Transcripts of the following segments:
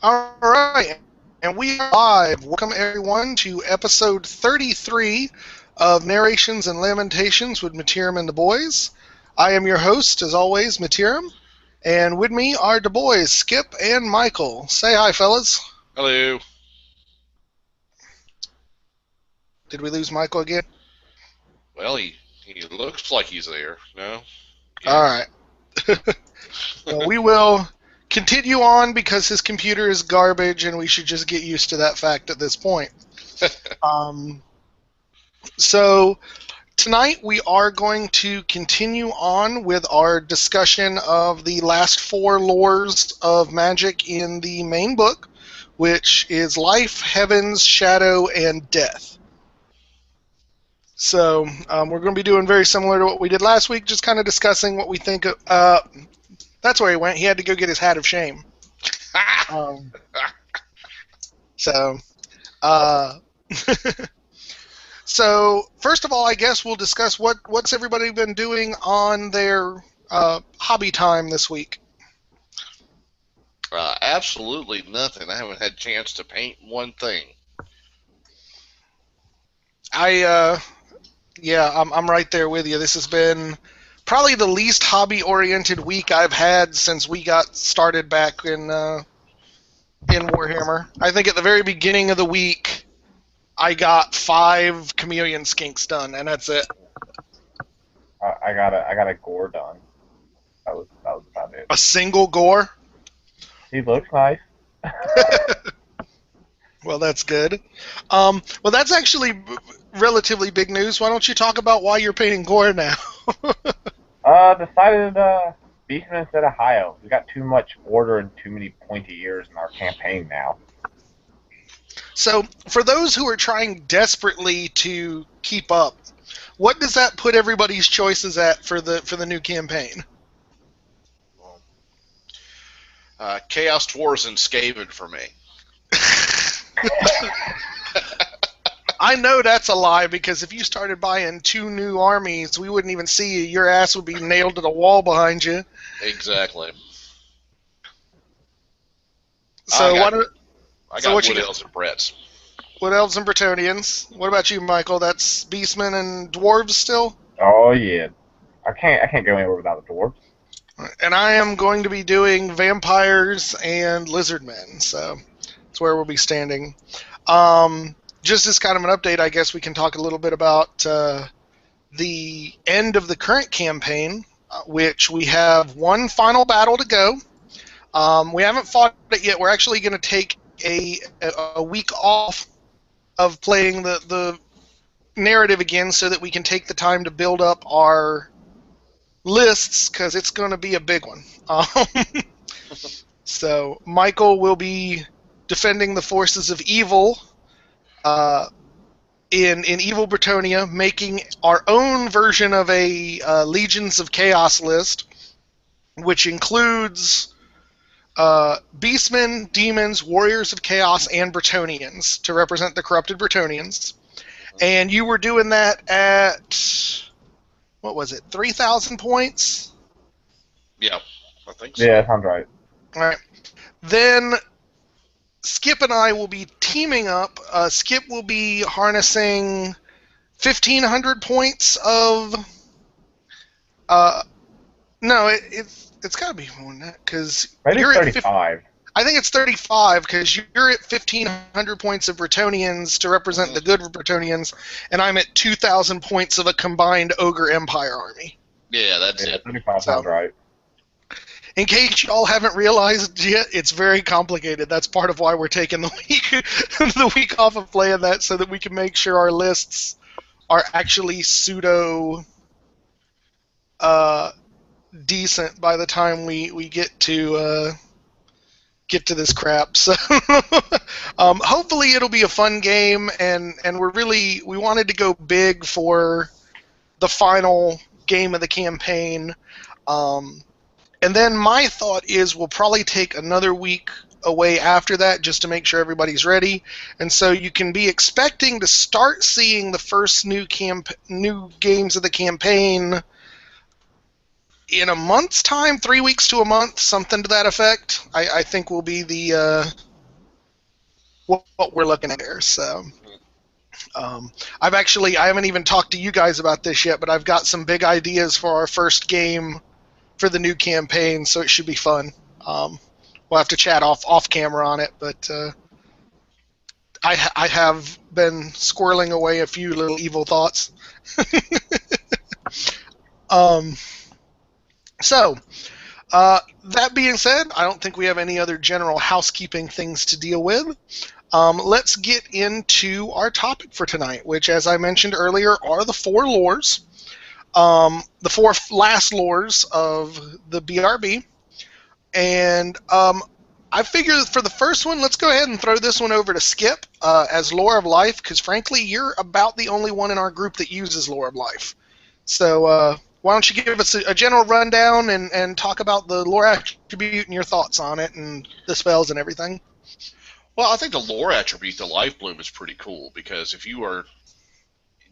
All right, and we are live. Welcome everyone to episode 33 of Narrations and Lamentations with Mittierim and the boys. I am your host, as always, Mittierim, and with me are the boys, Skip and Michael. Say hi, fellas. Hello. Did we lose Michael again? Well, he looks like he's there. No? All Yes. right. Well, we will continue on because his computer is garbage, and we should just get used to that fact at this point. So tonight we are going to continue on with our discussion of the last four lores of magic in the main book, which is Life, Heavens, Shadow, and Death. So we're going to be doing very similar to what we did last week, just kind of discussing what we think of... that's where he went. He had to go get his hat of shame. Um, so... So, first of all, I guess we'll discuss what's everybody been doing on their hobby time this week. Absolutely nothing. I haven't had a chance to paint one thing. I'm right there with you. This has been probably the least hobby-oriented week I've had since we got started back in Warhammer. I think at the very beginning of the week, I got 5 chameleon skinks done, and that's it. I got a gore done. That was about it. A single gore? He looks nice. Well, that's good. Well, that's actually relatively big news. Why don't you talk about why you're painting gore now? Decided Beastman instead of Hio. We got too much order and too many pointy ears in our campaign now. So, for those who are trying desperately to keep up, what does that put everybody's choices at for the new campaign? Chaos Dwarves and Skaven for me. I know that's a lie, because if you started buying 2 new armies, we wouldn't even see you. Your ass would be nailed to the wall behind you. Exactly. So I got Wood Elves and Bretts. Wood Elves and Bretonnians. What about you, Michael? That's Beastmen and Dwarves still? Oh yeah, I can't go anywhere without the dwarves. And I am going to be doing Vampires and Lizardmen, so that's where we'll be standing. Just as kind of an update, I guess we can talk a little bit about the end of the current campaign, which we have one final battle to go. We haven't fought it yet. We're actually going to take a week off of playing the narrative again so that we can take the time to build up our lists, because it's going to be a big one. So Michael will be defending the forces of evil in Evil Bretonia, making our own version of a Legions of Chaos list, which includes Beastmen, Demons, Warriors of Chaos, and Bretonians to represent the corrupted Bretonians. And you were doing that at, what was it, 3,000 points? Yeah, I think so. Yeah, that sounds right. All right. Then Skip and I will be teaming up. Skip will be harnessing 1,500 points of... no, it's got to be more than that, because Maybe 35. I think it's 35, because you're at 1,500 points of Bretonians to represent the good Bretonians, and I'm at 2,000 points of a combined Ogre Empire army. Yeah, that's it. 35 sounds right. In case y'all haven't realized yet, it's very complicated. That's part of why we're taking the week off of playing that, so that we can make sure our lists are actually pseudo decent by the time we get to this crap. So hopefully it'll be a fun game, and we wanted to go big for the final game of the campaign. And then my thought is we'll probably take another week away after that, just to make sure everybody's ready. And so you can be expecting to start seeing the first new games of the campaign in a month's time, 3 weeks to a month, something to that effect. I think will be the what we're looking at here. So I haven't even talked to you guys about this yet, but I've got some big ideas for our first game for the new campaign, so it should be fun. We'll have to chat off camera on it, but I have been squirreling away a few little evil thoughts. um, so that being said, I don't think we have any other general housekeeping things to deal with. Let's get into our topic for tonight, which, as I mentioned earlier, are the 4 lores. The 4 last lores of the BRB. And I figured for the first one, let's go ahead and throw this one over to Skip as Lore of Life, because frankly, you're about the only one in our group that uses Lore of Life. So why don't you give us a general rundown and talk about the lore attribute and your thoughts on it and the spells and everything? Well, I think the lore attribute, the Life Bloom, is pretty cool, because if you are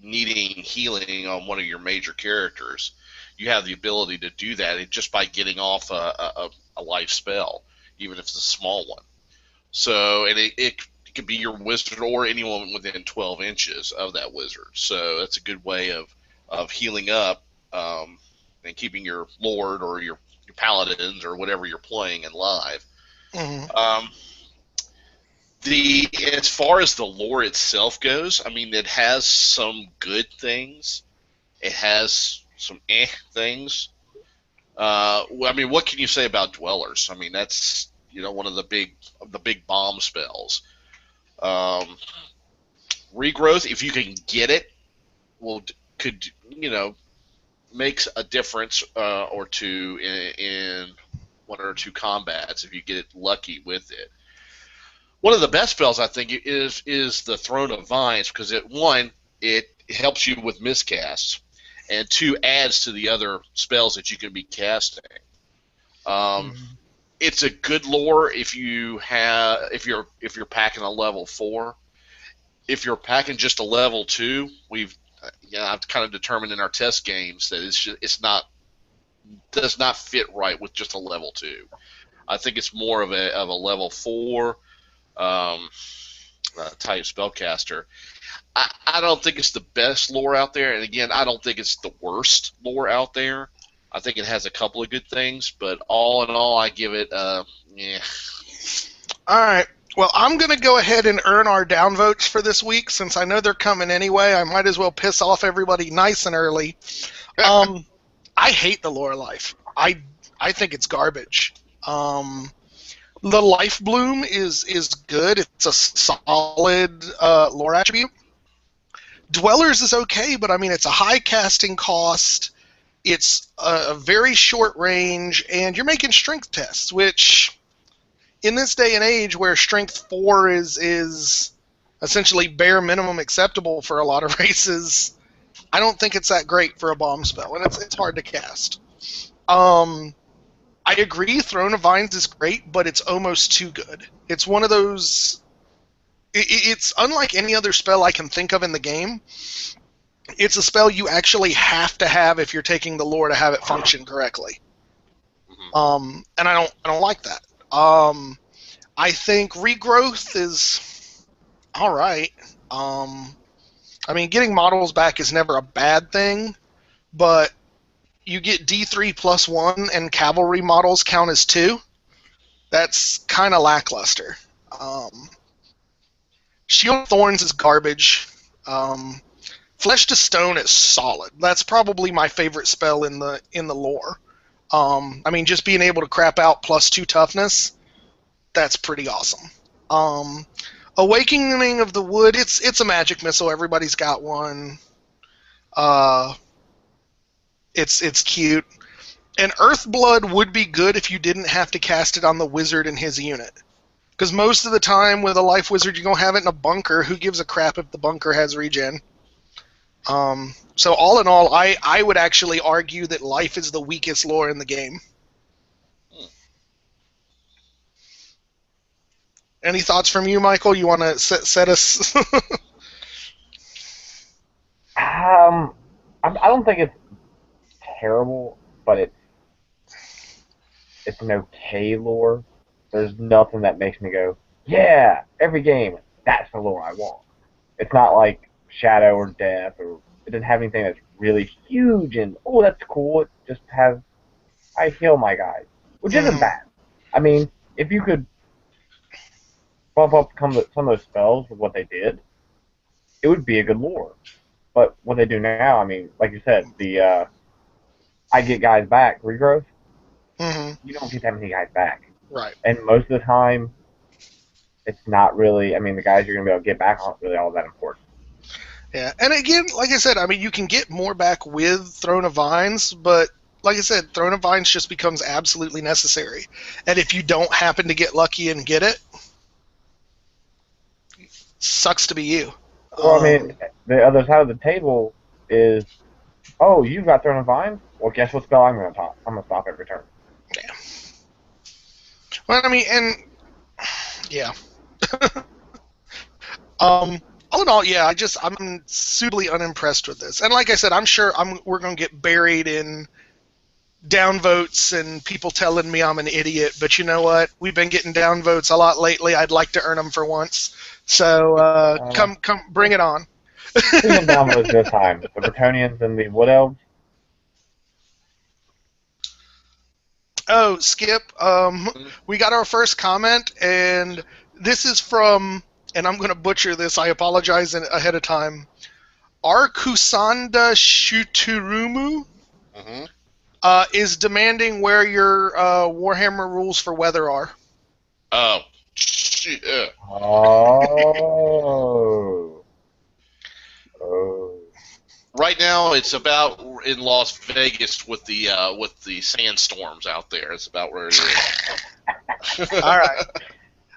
needing healing on one of your major characters, you have the ability to do that just by getting off a life spell, even if it's a small one. So, and it could be your wizard or anyone within 12 inches of that wizard. So that's a good way of healing up and keeping your lord or your paladins or whatever you're playing alive. Mm-hmm. As far as the lore itself goes, I mean, it has some good things. It has some things. I mean, what can you say about Dwellers? I mean, that's one of the big bomb spells. Regrowth, if you can get it, could makes a difference or two in 1 or 2 combats if you get lucky with it. One of the best spells, I think, is the Throne of Vines, because it helps you with miscasts, and 2, adds to the other spells that you can be casting. It's a good lore if you're packing a level 4. If you're packing just a level 2, I've kind of determined in our test games that does not fit right with just a level 2. I think it's more of a level 4 type spellcaster. I don't think it's the best lore out there, and again, I don't think it's the worst lore out there. I think it has a couple of good things, but all in all, I give it yeah. All right. Well, I'm going to go ahead and earn our downvotes for this week, since I know they're coming anyway. I might as well piss off everybody nice and early. I hate the lore of life. I think it's garbage. The Life Bloom is good. It's a solid lore attribute. Dwellers is okay, but I mean, it's a high casting cost. It's a very short range, and you're making strength tests, which in this day and age where strength 4 is essentially bare minimum acceptable for a lot of races, I don't think it's that great for a bomb spell, and it's hard to cast. I agree, Throne of Vines is great, but it's almost too good. It's one of those... It's unlike any other spell I can think of in the game. It's a spell you actually have to have if you're taking the lore to have it function correctly. And I don't like that. I think Regrowth is all right. I mean, getting models back is never a bad thing, but you get D3 plus 1 and cavalry models count as 2. That's kind of lackluster. Shield of Thorns is garbage. Flesh to Stone is solid. That's probably my favorite spell in the lore. I mean, just being able to crap out plus 2 toughness, that's pretty awesome. Awakening of the Wood, it's a magic missile. Everybody's got one. It's cute. And Earthblood would be good if you didn't have to cast it on the wizard and his unit. Because most of the time with a life wizard, you're going to have it in a bunker. Who gives a crap if the bunker has regen? So all in all, I would actually argue that life is the weakest lore in the game. Any thoughts from you, Michael? You want to set us... I don't think it's terrible, but it's an okay lore. There's nothing that makes me go, yeah, every game, that's the lore I want. It's not like Shadow or Death, or it doesn't have anything that's really huge and, oh, that's cool. It just has, I heal my guys, which isn't Mhm. bad. I mean, if you could bump up some of those spells with what they did, it would be a good lore. But what they do now, I mean, like you said, the I get guys back regrowth, Mhm. you don't get that many guys back. Right. And most of the time, it's not really, I mean, the guys you're going to be able to get back aren't really all that important. Yeah, and again, like I said, I mean, you can get more back with Throne of Vines, but like I said, Throne of Vines just becomes absolutely necessary. And if you don't happen to get lucky and get it, sucks to be you. Well, I mean, the other side of the table is, oh, you've got Throne of Vines? Well, guess what spell I'm going to top? I'm going to stop every turn. Yeah. Well, I mean, and yeah. All in all, yeah, I'm suitably unimpressed with this. And like I said, I'm sure we're going to get buried in downvotes and people telling me I'm an idiot. But you know what? We've been getting downvotes a lot lately. I'd like to earn them for once. So come, bring it on. Speaking down this time, the Bretonians and the Wood Elves. Oh, Skip, we got our first comment, and this is from, and I'm going to butcher this, I apologize ahead of time, Arkusanda Shuturumu is demanding where your Warhammer rules for weather are. Oh, shit. Oh. Right now, it's about in Las Vegas with the sandstorms out there. It's about where it is. All right.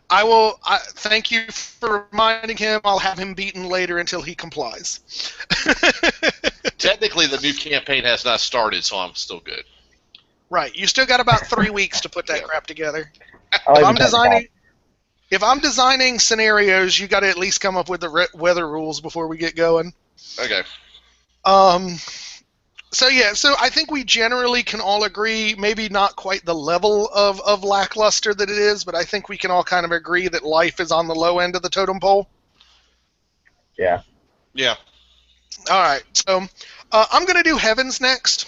I thank you for reminding him. I'll have him beaten later until he complies. Technically, the new campaign has not started, so I'm still good. Right. You still got about 3 weeks to put that crap together. Like If I'm designing scenarios, you got to at least come up with the weather rules before we get going. Okay. So I think we generally can all agree, maybe not quite the level of lackluster that it is, but I think we can all kind of agree that life is on the low end of the totem pole. Yeah. Yeah. All right, so I'm going to do Heavens next,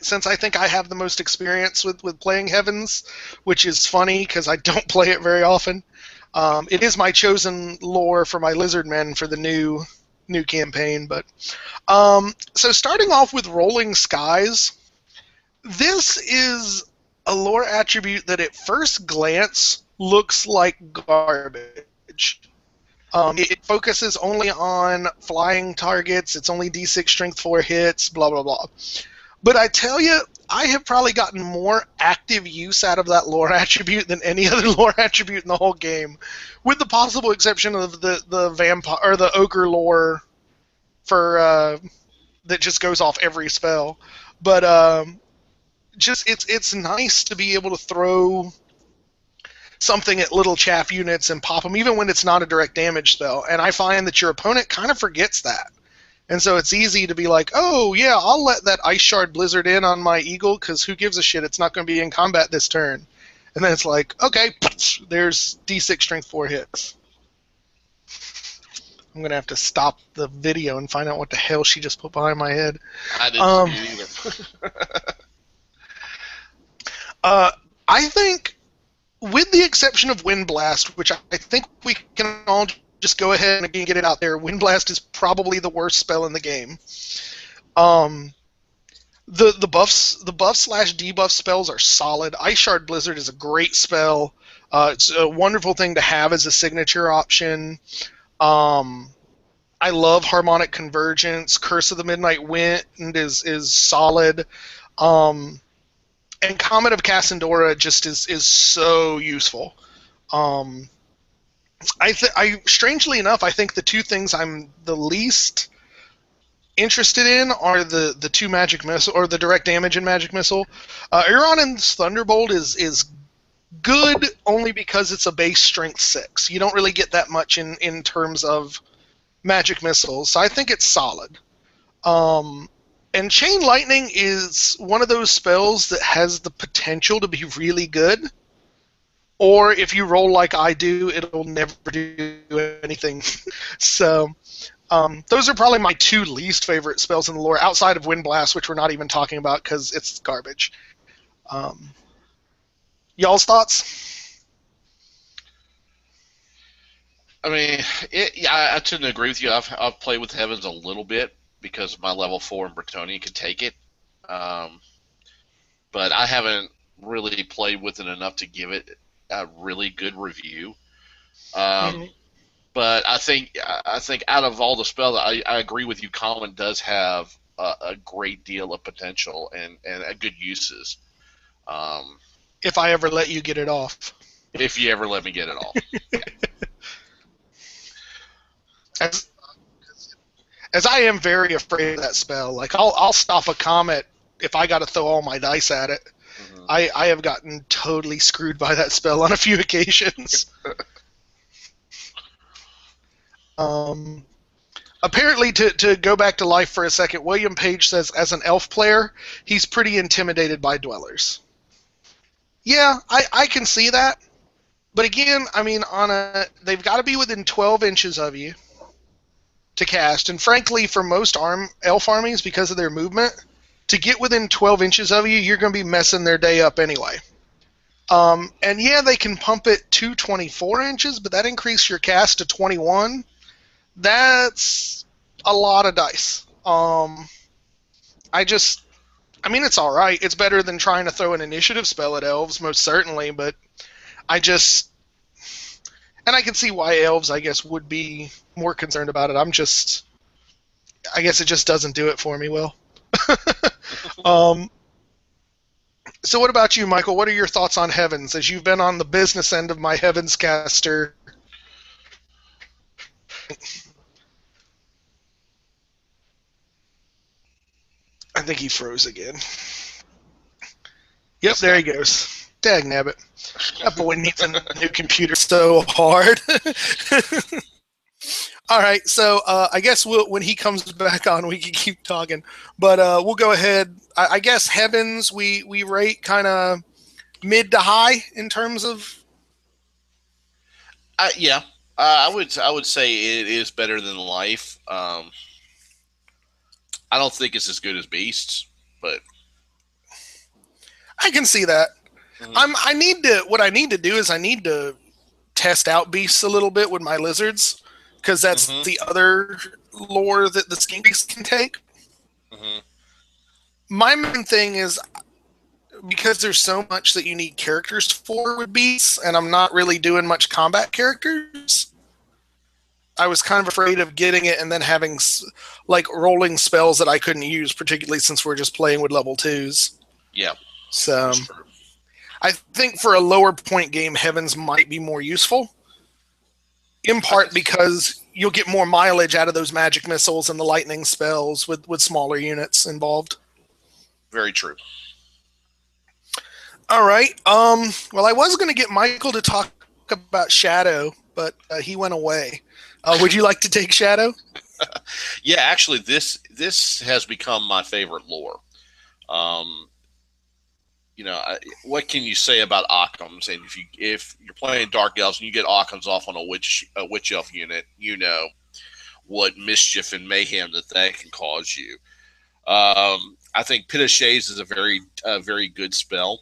since I think I have the most experience with playing Heavens, which is funny because I don't play it very often. It is my chosen lore for my Lizardmen for the new campaign, but so starting off with Rolling Skies, this is a lore attribute that at first glance looks like garbage. It focuses only on flying targets, it's only D6 strength 4 hits, blah blah blah. But I tell you, I have probably gotten more active use out of that lore attribute than any other lore attribute in the whole game, with the possible exception of the vampire or the ogre lore for that just goes off every spell. But just it's nice to be able to throw something at little chaff units and pop them, even when it's not a direct damage spell. And I find that your opponent kind of forgets that. And so it's easy to be like, oh, yeah, I'll let that Ice Shard Blizzard in on my Eagle, because who gives a shit? It's not going to be in combat this turn. And then it's like, okay, there's D6 strength 4 hits. I'm going to have to stop the video and find out what the hell she just put behind my head. I didn't see it either. I think, with the exception of Wind Blast, which I think we can all just go ahead and get it out there, Wind Blast is probably the worst spell in the game. The buff/debuff spells are solid. Ice Shard Blizzard is a great spell. It's a wonderful thing to have as a signature option. I love Harmonic Convergence. Curse of the Midnight Wind is solid. And Comet of Cassandora just is so useful. I strangely enough, I think the two things I'm the least interested in are the two magic missile, or the direct damage and magic missile. Iron's Thunderbolt is good only because it's a base strength 6. You don't really get that much in terms of magic missiles, so I think it's solid. And Chain Lightning is one of those spells that has the potential to be really good, or if you roll like I do, it'll never do anything. So those are probably my two least favorite spells in the lore, outside of Wind Blast, which we're not even talking about because it's garbage. Y'all's thoughts? I mean, I tend to agree with you. I've played with Heavens a little bit because my level 4 in Bretonnia can take it, but I haven't really played with it enough to give it a really good review. But I think out of all the spells, I agree with you. Common does have a great deal of potential and good uses. If I ever let you get it off. If you ever let me get it off. As I am very afraid of that spell. Like I'll stop a comet if I got to throw all my dice at it. Mm-hmm. I have gotten totally screwed by that spell on a few occasions. Apparently, to go back to life for a second, William Page says as an elf player, he's pretty intimidated by dwellers. Yeah, I can see that. But again, I mean, they've got to be within 12 inches of you to cast. And frankly, for most elf armies, because of their movement, to get within 12 inches of you, you're going to be messing their day up anyway. And yeah, they can pump it to 24 inches, but that increases your cast to 21. That's a lot of dice. I mean, it's all right. It's better than trying to throw an initiative spell at elves, most certainly, but and I can see why elves, I guess, would be more concerned about it. I guess it just doesn't do it for me well. So what about you, Michael? What are your thoughts on Heavens, as you've been on the business end of my Heavens caster? I think he froze again. Yep, there he goes. Dagnabbit. That boy needs a new computer so hard. All right, so I guess when he comes back on, we can keep talking. But we'll go ahead. I guess Heavens we rate kind of mid to high in terms of. Yeah, I would say it is better than Life. I don't think it's as good as Beasts, but I can see that. Mm-hmm. What I need to do is I need to test out Beasts a little bit with my lizards, because that's the other lore that the Skink Beast can take. Mm-hmm. My main thing is, because there's so much that you need characters for with Beasts, and I'm not really doing much combat characters, I was kind of afraid of getting it and then having rolling spells that I couldn't use, particularly since we're just playing with level 2s. Yeah. So I think for a lower point game, Heavens might be more useful. In part because you'll get more mileage out of those magic missiles and the lightning spells with smaller units involved. Very true. All right. Well, I was going to get Michael to talk about Shadow, but he went away. Would you like to take Shadow? Yeah, actually, this has become my favorite lore. What can you say about Occams? And if you're playing Dark Elves and you get Occams off on a witch elf unit, you know what mischief and mayhem that can cause you. I think Pit of Shades is a very good spell,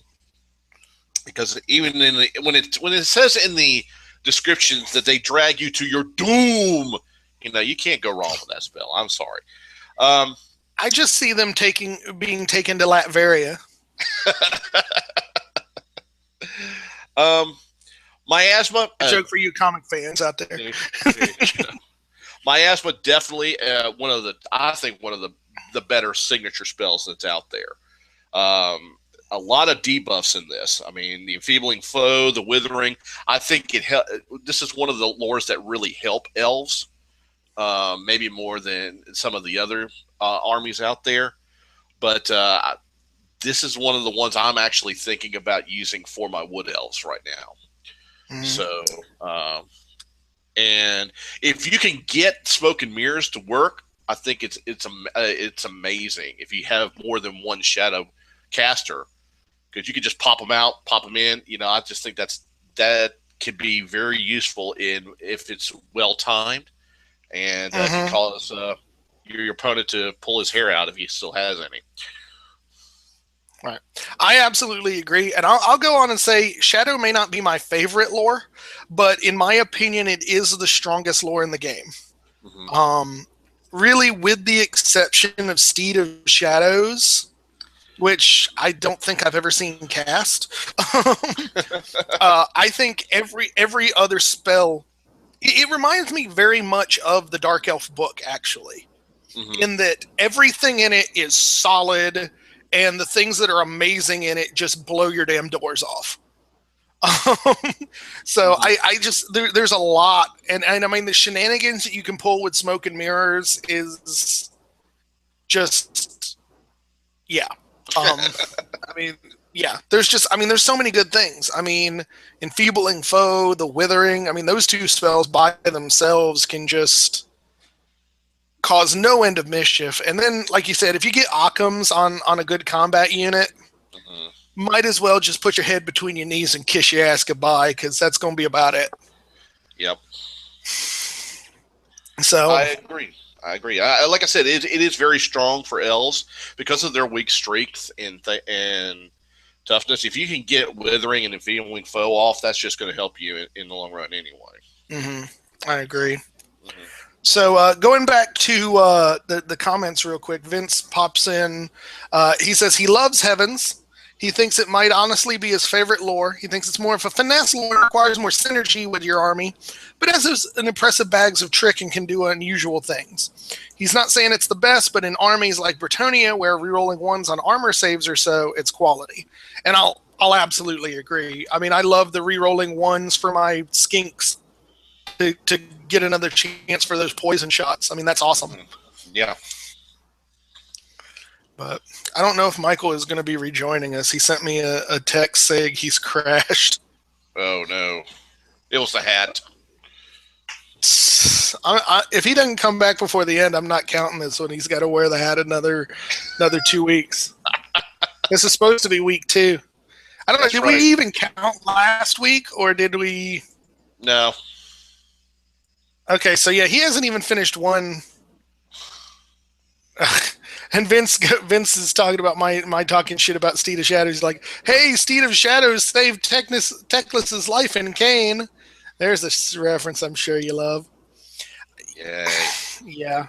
because even when it says in the descriptions that they drag you to your doom, you can't go wrong with that spell. I'm sorry. I just see them being taken to Latveria. Miasma. A joke for you comic fans out there. Miasma, definitely one of the better signature spells that's out there. A lot of debuffs in this. I mean, the Enfeebling Foe, the Withering. I think this is one of the lores that really help elves, maybe more than some of the other armies out there. But this is one of the ones I'm actually thinking about using for my Wood Elves right now. Mm-hmm. So, and if you can get Smoke and Mirrors to work, I think it's amazing if you have more than one Shadow caster, because you can just pop them out, pop them in. I just think that's that can be very useful if it's well timed, and can Mm-hmm. cause your opponent to pull his hair out if he still has any. Right. I absolutely agree. And I'll go on and say Shadow may not be my favorite lore, but in my opinion, it is the strongest lore in the game. Mm-hmm. Really, with the exception of Steed of Shadows, which I don't think I've ever seen cast. I think every other spell, it reminds me very much of the Dark Elf book, actually, Mm-hmm. in that everything in it is solid, and the things that are amazing in it just blow your damn doors off. So Mm-hmm. I just there's a lot, and I mean the shenanigans that you can pull with smoke and mirrors is just yeah. I mean, yeah, there's so many good things. I mean, Enfeebling Foe, the Withering, I mean, those two spells by themselves can just cause no end of mischief. And then, like you said, if you get Occams on a good combat unit, Mm-hmm. might as well just put your head between your knees and kiss your ass goodbye, because that's going to be about it. Yep. So I agree. Like I said, it is very strong for elves because of their weak strength and toughness. If you can get Withering and Enfeebling Foe off, that's just going to help you in the long run anyway. mm-hmm, I agree. Mm-hmm. So going back to the comments real quick, Vince pops in. He says he loves Heavens. He thinks it might honestly be his favorite lore. He thinks it's more of a finesse lore, requires more synergy with your army, but has an impressive bags of trick and can do unusual things. He's not saying it's the best, but in armies like Bretonnia, where rerolling ones on armor saves or so, it's quality. And I'll absolutely agree. I mean, I love the rerolling ones for my skinks to get another chance for those poison shots. I mean, that's awesome. Yeah. But I don't know if Michael is going to be rejoining us. He sent me a text saying he's crashed. Oh, no. It was the hat. If he doesn't come back before the end, I'm not counting this one. He's got to wear the hat another 2 weeks. This is supposed to be week 2. I don't know. Did we even count last week, or did we? No. Okay, so yeah, he hasn't even finished one. And Vince is talking about my talking shit about Steed of Shadows. He's like, hey, Steed of Shadows saved Teclis's life in Kane. There's a reference I'm sure you love. Yay. Yeah.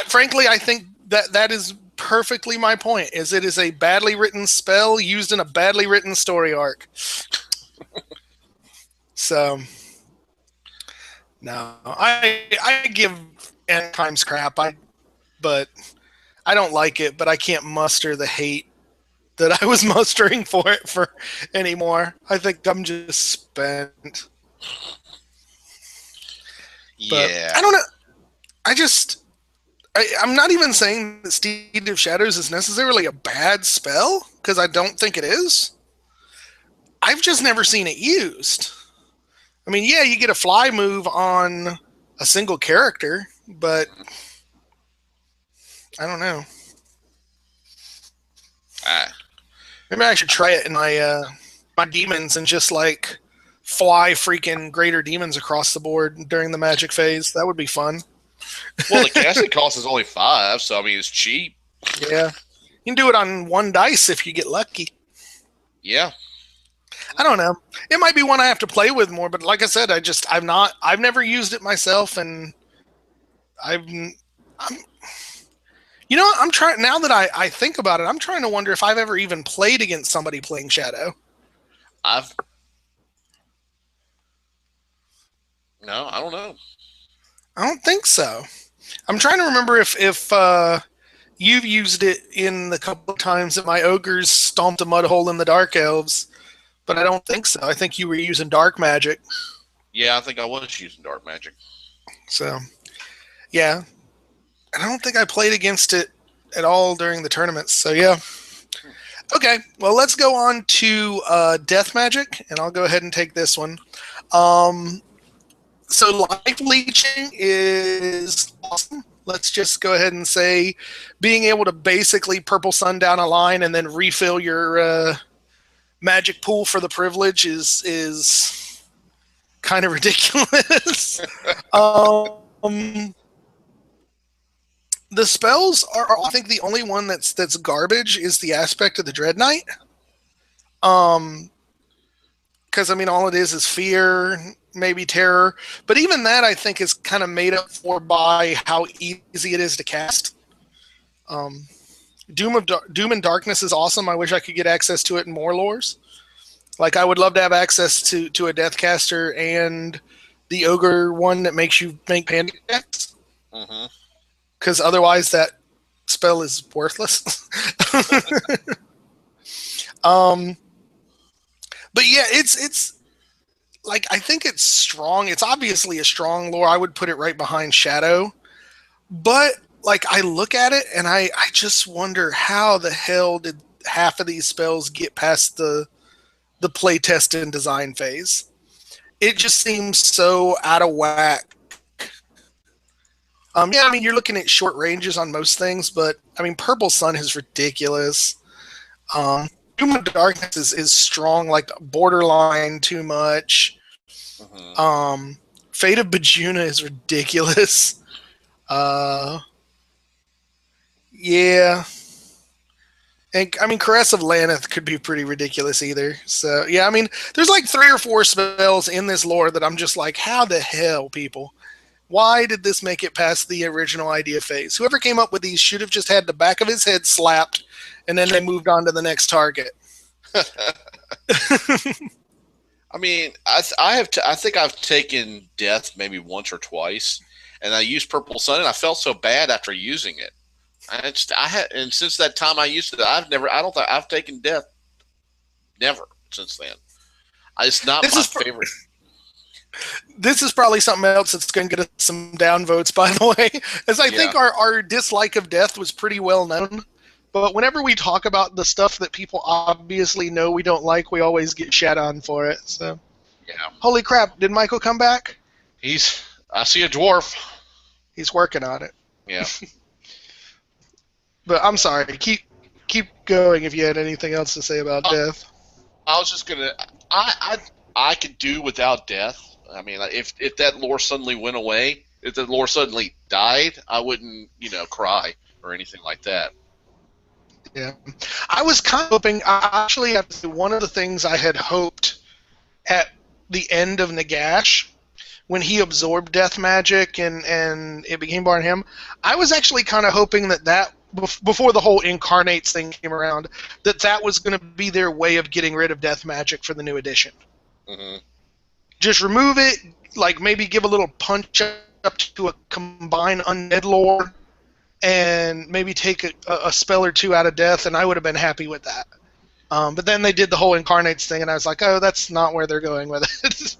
Frankly, I think that is perfectly my point, is it is a badly written spell used in a badly written story arc. So, no. I give End Times crap, but I don't like it, but I can't muster the hate that I was mustering for it for anymore. I think I'm just spent. Yeah. But I don't know. I'm not even saying that Steed of Shadows is necessarily a bad spell, because I don't think it is. I've just never seen it used. I mean, yeah, you get a fly move on a single character, but I don't know. Maybe I should try it in my demons and just like fly freaking greater demons across the board during the magic phase. That would be fun. Well, the casting cost is only 5, so I mean it's cheap. Yeah, you can do it on 1 dice if you get lucky. Yeah. I don't know. It might be one I have to play with more, but like I said, I've never used it myself, and I'm trying, now that I think about it, I'm trying to wonder if I've ever even played against somebody playing Shadow. No, I don't know. I don't think so. I'm trying to remember if you've used it in the couple of times that my ogres stomped a mud hole in the Dark Elves, but I don't think so. I think you were using Dark Magic. Yeah, I think I was using Dark Magic. So, yeah. And I don't think I played against it at all during the tournaments. So, yeah. Okay, well, let's go on to Death Magic, and I'll go ahead and take this one. So life leeching is awesome. Let's just go ahead and say being able to basically purple sun down a line and then refill your magic pool for the privilege is kind of ridiculous. um, the spells are, I think, the only one that's garbage is the aspect of the Dread Knight. Because I mean, all it is fear, maybe terror, but even that I think is kind of made up for by how easy it is to cast. Doom and Darkness is awesome. I wish I could get access to it in more lores. Like, I would love to have access to a Deathcaster and the Ogre one that makes you make panic attacks. Because otherwise that spell is worthless. But yeah, it's like, I think it's strong. It's obviously a strong lore. I would put it right behind Shadow. But like, I look at it and I just wonder how the hell did half of these spells get past the playtest and design phase. It just seems so out of whack. Yeah, I mean, you're looking at short ranges on most things, but I mean, Purple Sun is ridiculous. Doom of Darkness is strong, like borderline too much. Fate of Bajuna is ridiculous. Yeah. And I mean, Caress of Laneth could be pretty ridiculous either. So yeah, I mean, there's like 3 or 4 spells in this lore that I'm just like, how the hell, people? Why did this make it past the original idea phase? Whoever came up with these should have just had the back of his head slapped, and then they moved on to the next target. I mean, I think I've taken Death maybe once or twice, and I used Purple Sun, and I felt so bad after using it. And since that time I used it, I don't think I've taken Death. Never since then. It's not my favorite. This is probably something else that's going to get us some downvotes, by the way, as I think our dislike of Death was pretty well known. But whenever we talk about the stuff that people obviously know we don't like, we always get shat on for it. So, yeah. Holy crap! Did Michael come back? I see a dwarf. He's working on it. Yeah. But I'm sorry. Keep going if you had anything else to say about Death. I was just gonna. I could do without Death. I mean, if that lore suddenly went away, if the lore suddenly died, I wouldn't, cry or anything like that. Yeah, I was kind of hoping. Actually, one of the things I had hoped at the end of Nagash, when he absorbed death magic and it became part of him, I was actually kind of hoping that before the whole incarnates thing came around, that was going to be their way of getting rid of death magic for the new edition. Just remove it, like maybe give a little punch up to a combined undead lore, and maybe take a spell or 2 out of death, and I would have been happy with that. But then they did the whole incarnates thing, and I was like, oh, that's not where they're going with it.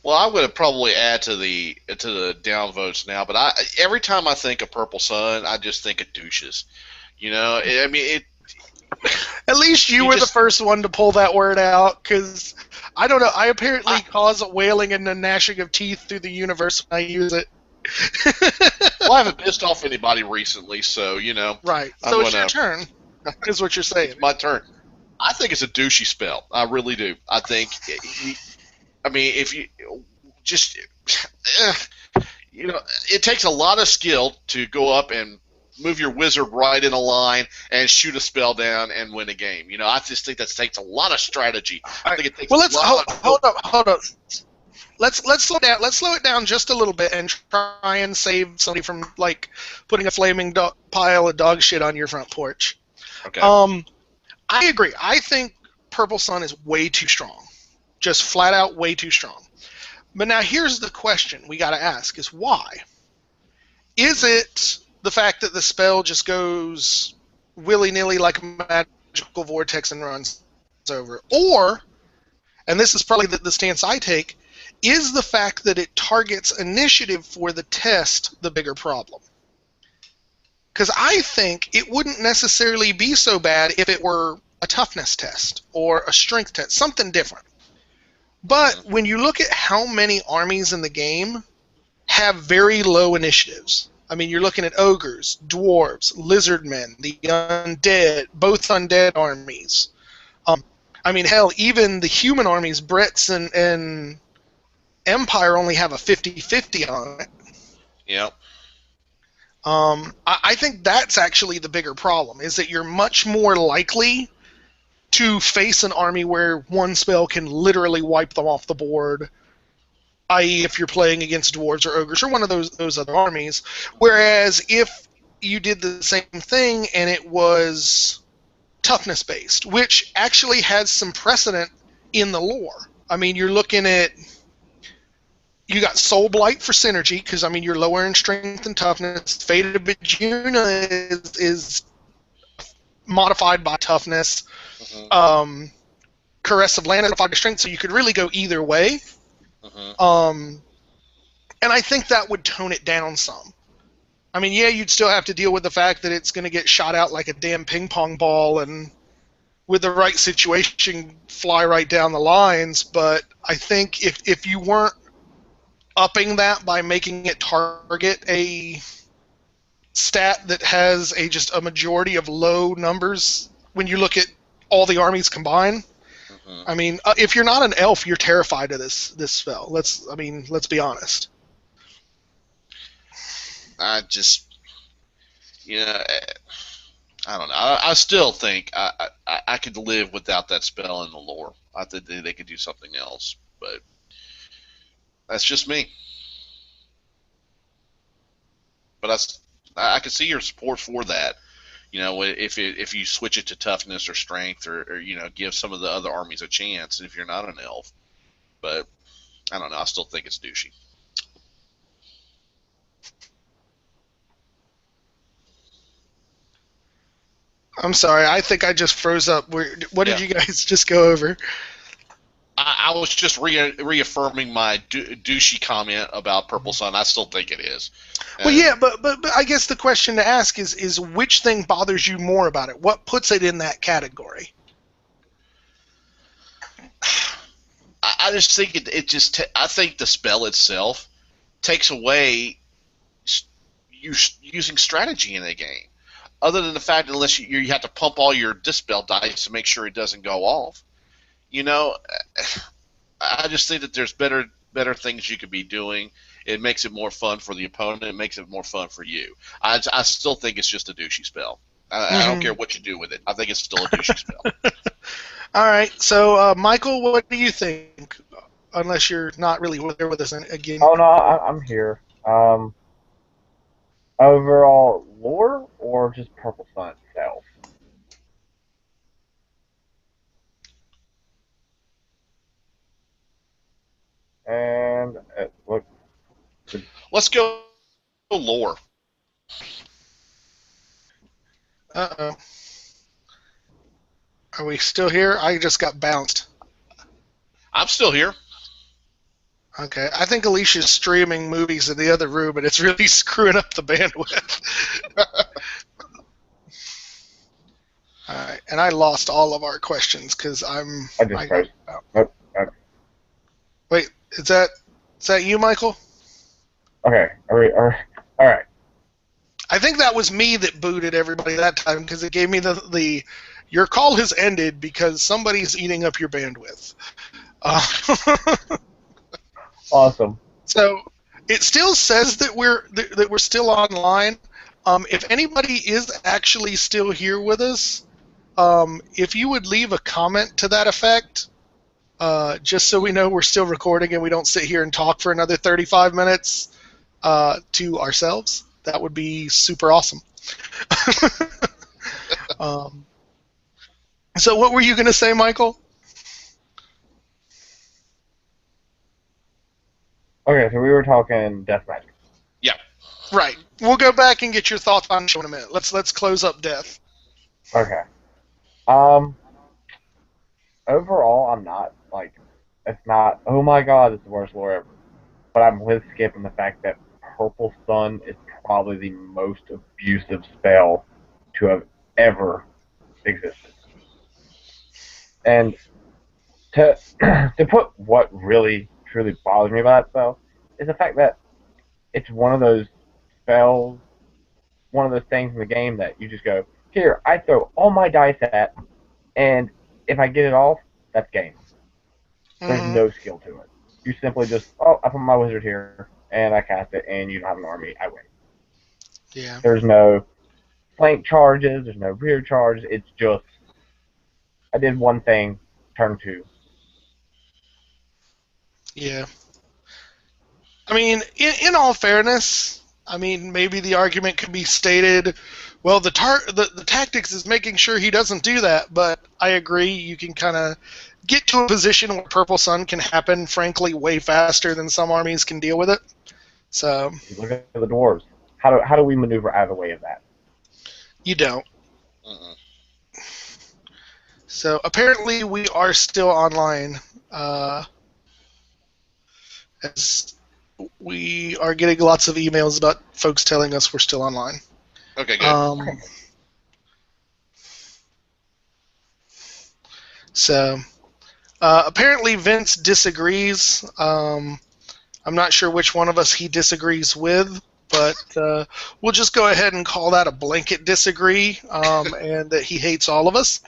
Well, I'm going to probably add to the downvotes now, but every time I think of Purple Sun, I just think of douches. At least you were the first one to pull that word out, because I don't know. I apparently cause a wailing and a gnashing of teeth through the universe when I use it. Well, I haven't pissed off anybody recently, so Right. So it's your turn. Is what you're saying. It's my turn. I think it's a douchey spell. I really do. I think. If you just, it takes a lot of skill to go up and move your wizard right in a line and shoot a spell down and win a game. I just think that takes a lot of strategy. I think it takes. Well, hold up. Let's slow down. Let's slow it down just a little bit and try and save somebody from putting a flaming pile of dog shit on your front porch. Okay. I agree. I think Purple Sun is way too strong. Just flat out way too strong. But now here's the question we got to ask is why? Is it the fact that the spell just goes willy-nilly like a magical vortex and runs over? Or, and this is probably the stance I take, is the fact that it targets initiative for the test the bigger problem? Because I think it wouldn't necessarily be so bad if it were a toughness test or a strength test, something different. But when you look at how many armies in the game have very low initiatives, I mean, you're looking at ogres, dwarves, lizardmen, the undead, both undead armies. I mean, hell, even the human armies, Bretts and Empire only have a 50-50 on it. Yep. I think that's actually the bigger problem, is that you're much more likely to face an army where one spell can literally wipe them off the board, i.e. if you're playing against dwarves or ogres or one of those other armies. Whereas if you did the same thing and it was toughness based, which actually has some precedent in the lore. I mean, you're looking at, you got Soul Blight for synergy, because I mean you're lower in strength and toughness. Fate of Bajuna is modified by toughness. Mm-hmm. Caress of Land is modified by strength, so you could really go either way. Mm-hmm. And I think that would tone it down some. I mean, yeah, you'd still have to deal with the fact that it's going to get shot out like a damn ping pong ball, and with the right situation, fly right down the lines. But I think if you weren't upping that by making it target a stat that has just a majority of low numbers when you look at all the armies combined. Mm-hmm. I mean, if you're not an elf, you're terrified of this spell. Let's be honest. I just, I don't know. I still think I could live without that spell in the lore. I think they could do something else, but that's just me. But I can see your support for that. If you switch it to toughness or strength, or give some of the other armies a chance if you're not an elf. But I don't know. I still think it's douchey. I'm sorry. I think I just froze up. What did Yeah. you guys just go over? I was just reaffirming my douchey comment about Purple Sun. I still think it is. Well, yeah, but I guess the question to ask is which thing bothers you more about it? What puts it in that category? I just think I think the spell itself takes away using strategy in a game. Other than the fact that unless you have to pump all your dispel dice to make sure it doesn't go off. I just think that there's better things you could be doing. It makes it more fun for the opponent. It makes it more fun for you. I still think it's just a douchey spell. I don't care what you do with it. I think it's still a douchey spell. All right. So, Michael, what do you think? Unless you're not really there with us again. Oh no, I'm here. Overall lore or just Purple Sun itself? And look, Let's go lore. Uh-oh. Are we still here? I just got bounced. I'm still here. Okay. I think Alicia's streaming movies in the other room, and it's really screwing up the bandwidth. All right. And I lost all of our questions because I just pressed. Nope. Wait, is that you, Michael? Okay. All right. I think that was me that booted everybody that time because it gave me the your call has ended because somebody's eating up your bandwidth. Awesome. So it still says that we're still online. If anybody is actually still here with us, if you would leave a comment to that effect, just so we know we're still recording and we don't sit here and talk for another 35 minutes to ourselves, that would be super awesome. So what were you going to say, Michael? Okay, so we were talking death magic. Yeah. Right. We'll go back and get your thoughts on it in a minute. Let's close up death. Okay. Overall, I'm not it's not. Oh my God, it's the worst lore ever. But I'm with Skip in the fact that Purple Sun is probably the most abusive spell to have ever existed. And to put what really truly bothers me about that spell is the fact that it's one of those spells, one of those things in the game that you just go, here, I throw all my dice at, and if I get it off, that's game. There's no skill to it. You simply just, oh, I put my wizard here, and I cast it, and you don't have an army. I win. Yeah. There's no flank charges. There's no rear charges. It's just, I did one thing, turn 2. Yeah. I mean, in all fairness, I mean, maybe the argument could be stated, well, the tactics is making sure he doesn't do that, but I agree, you can kind of get to a position where Purple Sun can happen, frankly, way faster than some armies can deal with it. So, You look at the dwarves. How do we maneuver out of the way of that? you don't. Mm-mm. So, apparently, we are still online. As we are getting lots of emails about folks telling us we're still online. Okay, good. So, apparently Vince disagrees. I'm not sure which one of us he disagrees with, but we'll just go ahead and call that a blanket disagree, and that he hates all of us.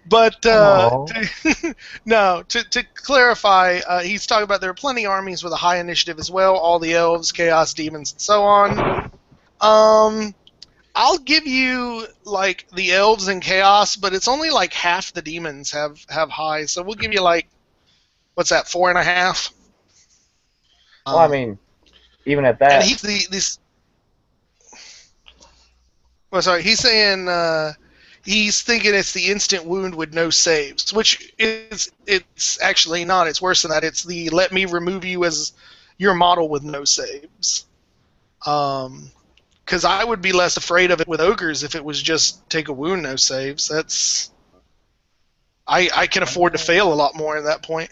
But no, to clarify, he's talking about there are plenty of armies with a high initiative as well, all the elves, chaos, demons, and so on. I'll give you like the elves and chaos, but it's only like half the demons have high, so we'll give you like, what's that, 4.5? Well, I mean, even at that, and he's this. Well, sorry, he's saying he's thinking it's the instant wound with no saves, which it's actually not. It's worse than that. It's the let me remove you as your model with no saves. Because I would be less afraid of it with ogres if it was just take a wound, no saves. That's I can afford to fail a lot more at that point.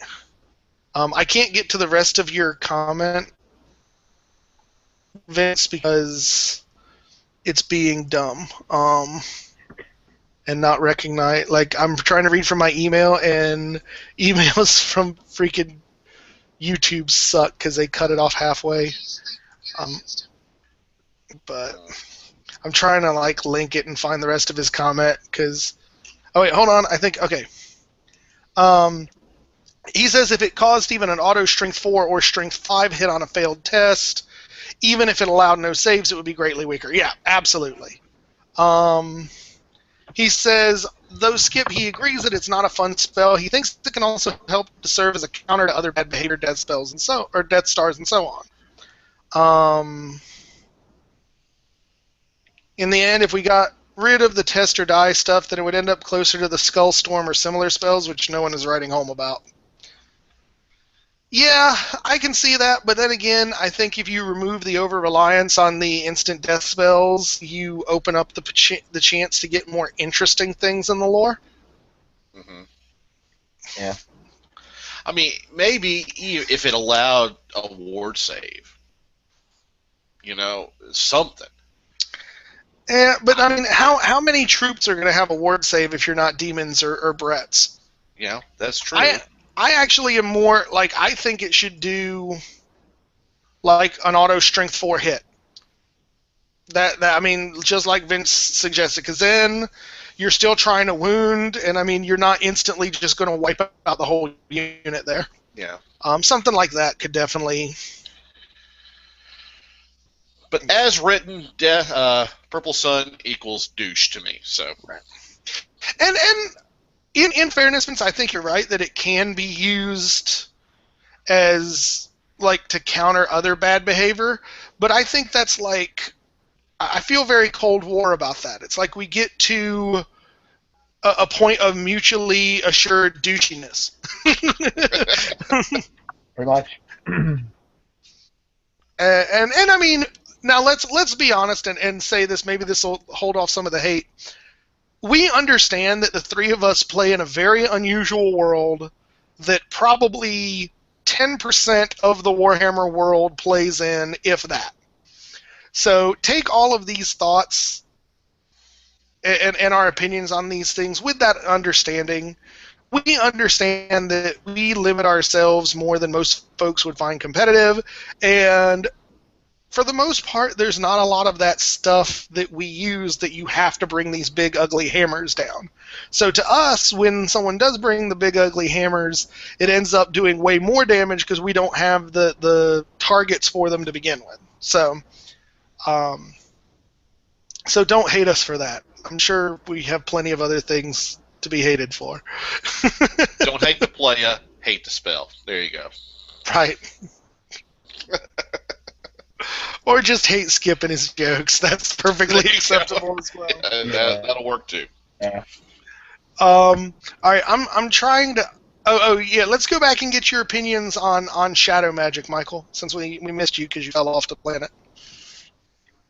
I can't get to the rest of your comment, Vince, because it's being dumb and not recognize. Like, I'm trying to read from my email, and emails from freaking YouTube suck because they cut it off halfway. But I'm trying to like link it and find the rest of his comment because. Oh wait, hold on. I think okay. He says if it caused even an auto strength 4 or strength 5 hit on a failed test, even if it allowed no saves, it would be greatly weaker. Yeah, absolutely. He says, though Skip, he agrees that it's not a fun spell. He thinks it can also help to serve as a counter to other bad behavior death spells or death stars and so on. In the end, if we got rid of the test or die stuff, then it would end up closer to the Skull Storm or similar spells, which no one is writing home about. Yeah, I can see that, but then again, I think if you remove the over-reliance on the instant death spells, you open up the chance to get more interesting things in the lore. Mm-hmm. Yeah. I mean, maybe if it allowed a ward save, something. Yeah, but I mean, how many troops are going to have a ward save if you're not demons or Bretts? Yeah, that's true. I actually am more, like, I think it should do, like, an auto strength 4 hit. That I mean, just like Vince suggested, because then you're still trying to wound, and I mean, you're not instantly just going to wipe out the whole unit there. Yeah. Something like that could definitely... But as written, Purple Sun equals douche to me, so... Right. And in fairness, Vince, I think you're right that it can be used as, like, to counter other bad behavior, but I think that's, like, I feel very Cold War about that. It's like we get to a point of mutually assured douchiness. Pretty much. and I mean, now let's be honest and say this, maybe this will hold off some of the hate. We understand that the three of us play in a very unusual world that probably 10% of the Warhammer world plays in, if that. So take all of these thoughts and our opinions on these things with that understanding. We understand that we limit ourselves more than most folks would find competitive, and for the most part, there's not a lot of that stuff that we use that you have to bring these big, ugly hammers down. So to us, when someone does bring the big, ugly hammers, it ends up doing way more damage because we don't have the targets for them to begin with. So don't hate us for that. I'm sure we have plenty of other things to be hated for. Don't hate the playa, hate the spell. There you go. Right. Or just hate Skip and his jokes. That's perfectly acceptable as well. That'll work too. Yeah. All right, I'm trying to. Oh yeah. Let's go back and get your opinions on shadow magic, Michael. Since we missed you because you fell off the planet.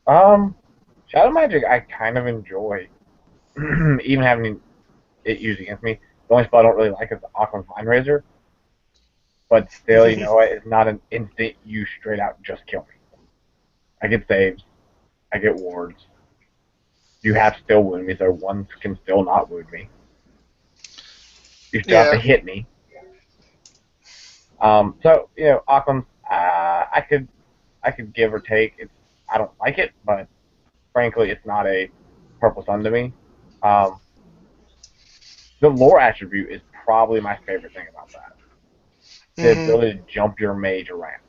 Shadow magic I kind of enjoy, even having it used against me. The only spell I don't really like is the Aqua's Vine Razor. But still, you know what? It's not an instant you straight out just kill me. I get saves. I get wards. You have to still wound me, so one can still not wound me. You still have to hit me. So, you know, Aquans, I could give or take. I don't like it, but frankly, it's not a purple sun to me. The lore attribute is probably my favorite thing about that. The ability to jump your mage around.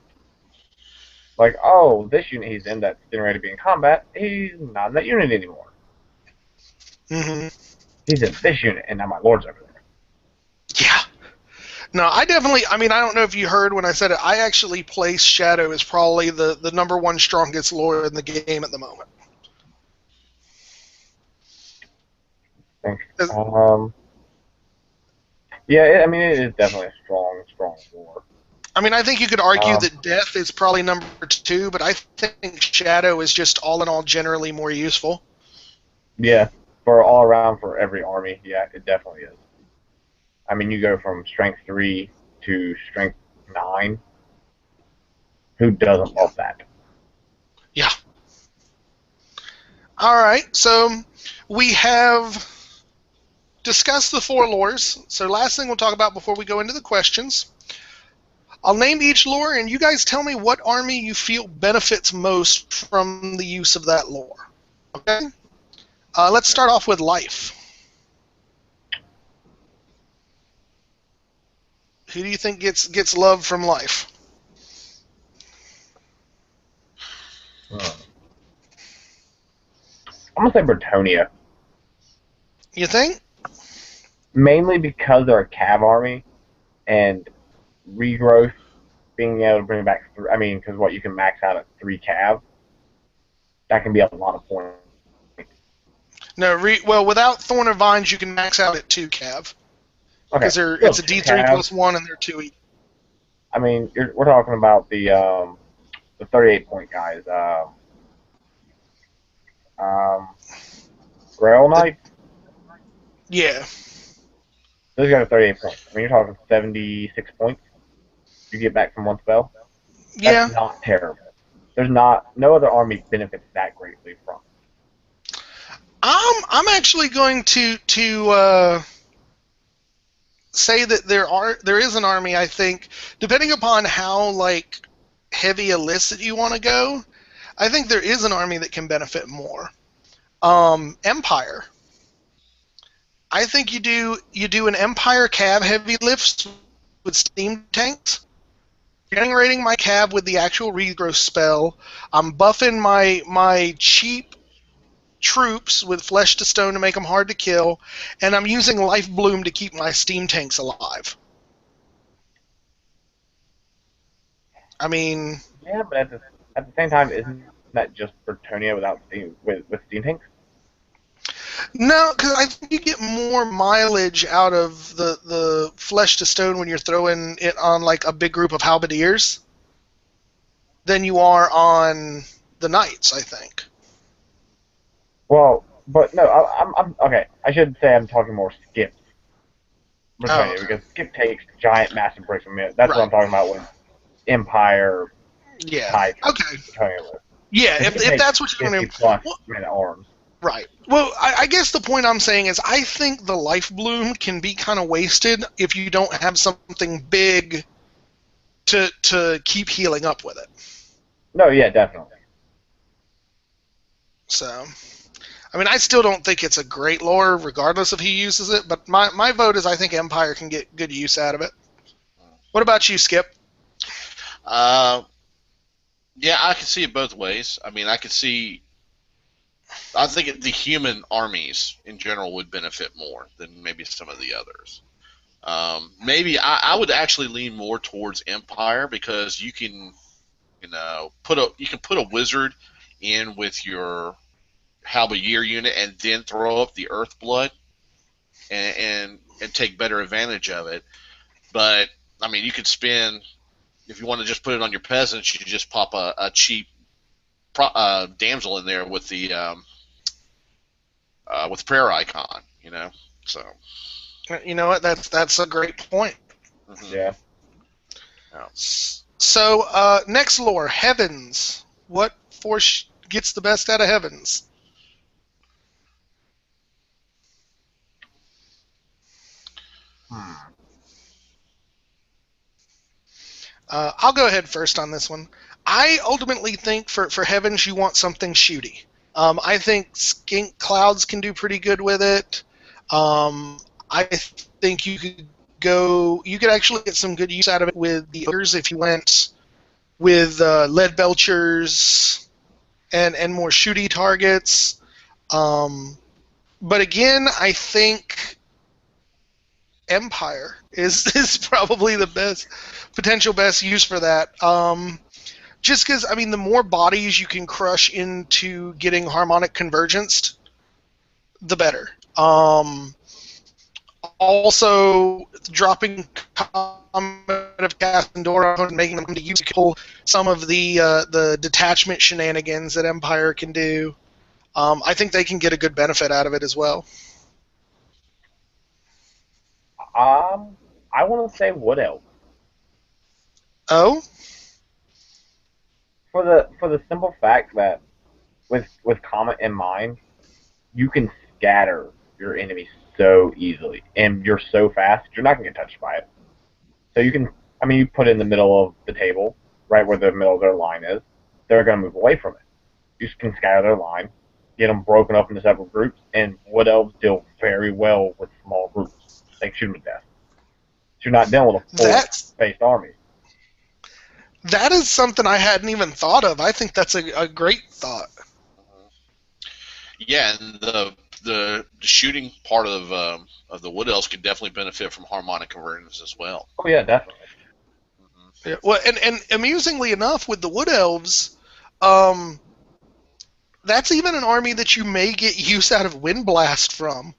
Like, oh, this unit he's in that's getting ready to be in combat, he's not in that unit anymore. He's in this unit, and now my lord's over there. Yeah. No, I mean, I don't know if you heard when I said it, I actually place Shadow as probably the number one strongest lore in the game at the moment. Yeah, I mean, it is definitely a strong lore. I mean, I think you could argue that Death is probably number 2, but I think Shadow is just all in all generally more useful. Yeah, for all around for every army, yeah, it definitely is. I mean, you go from strength 3 to strength 9. Who doesn't love that? Yeah. All right, so we have discussed the 4 lores. So last thing we'll talk about before we go into the questions. I'll name each lore, and you guys tell me what army you feel benefits most from the use of that lore. Okay? Let's start off with life. Who do you think gets love from life? I'm going to say Bretonia. You think? Mainly because they're a cav army, and regrowth, being able to bring back, because you can max out at 3 cav, that can be a lot of points. No, well, without Thorn of Vines, you can max out at 2 cav. Okay. Because it's a D3 plus 1, and they're 2 each. I mean, we're talking about the 38-point guys. Grail Knight? Yeah. Those guys are 38 points. I mean, you're talking 76 points you get back from one spell. That's not terrible. There's no other army benefits that greatly from. I'm actually going to say that there is an army, I think, depending upon how heavy a list that you want to go, I think there is an army that can benefit more. Empire. I think you do an Empire cav heavy lifts with steam tanks. Generating my cav with the actual regrowth spell. I'm buffing my cheap troops with flesh to stone to make them hard to kill, and I'm using life bloom to keep my steam tanks alive. I mean, yeah, but at the same time, isn't that just Bretonia without with steam tanks? No, because I think you get more mileage out of the flesh to stone when you're throwing it on a big group of halberdiers than you are on the knights, I think. Well, but no, I'm okay. I should say I'm talking more Skips. Bretonia, because Skip takes giant, massive breaks from it. That's what I'm talking about with Empire. Yeah. Type Okay. Bretonia list. Yeah, if that's what you're going to. Minute arms. Right. Well, I guess the point I'm saying is I think the life bloom can be kind of wasted if you don't have something big to keep healing up with it. No, yeah, definitely. So, I mean, I still don't think it's a great lore, regardless of who uses it. But my vote is I think Empire can get good use out of it. What about you, Skip? Uh, yeah, I can see it both ways. I mean, I could see. I think the human armies in general would benefit more than maybe some of the others. Maybe I would actually lean more towards Empire because you can, you can put a wizard in with your Halberdier unit and then throw up the Earth Blood and take better advantage of it. But I mean, you could spend if you want to just put it on your peasants, you just pop a cheap damsel in there with prayer icon, So. You know what? That's a great point. Mm-hmm. Yeah. Yeah. So, next lore, Heavens. What force gets the best out of Heavens? I'll go ahead first on this one. I ultimately think for Heavens you want something shooty. I think Skink Clouds can do pretty good with it. I think you could actually get some good use out of it with the ogres if you went with lead belchers and more shooty targets. But again, I think Empire is probably the potential best use for that. Just because, I mean, the more bodies you can crush into getting harmonic convergence, the better. Also, dropping Comet of Casandora and making them to use some of the detachment shenanigans that Empire can do. I think they can get a good benefit out of it as well. I want to say Wood Elf Oh? for the simple fact that with Comet in mind, you can scatter your enemies so easily, and you're so fast, you're not gonna get touched by it. So you can, I mean, you put it in the middle of the table, right where the middle of their line is. They're gonna move away from it. You can scatter their line, get them broken up into several groups, and Wood Elves deal very well with small groups. They shoot them to death. So you're not dealing with a full-faced army. That is something I hadn't even thought of. I think that's a great thought. Yeah, and the shooting part of the Wood Elves could definitely benefit from harmonic convergence as well. Oh yeah, definitely. Yeah, well, and amusingly enough, with the Wood Elves, that's even an army that you may get use out of Wind Blast from.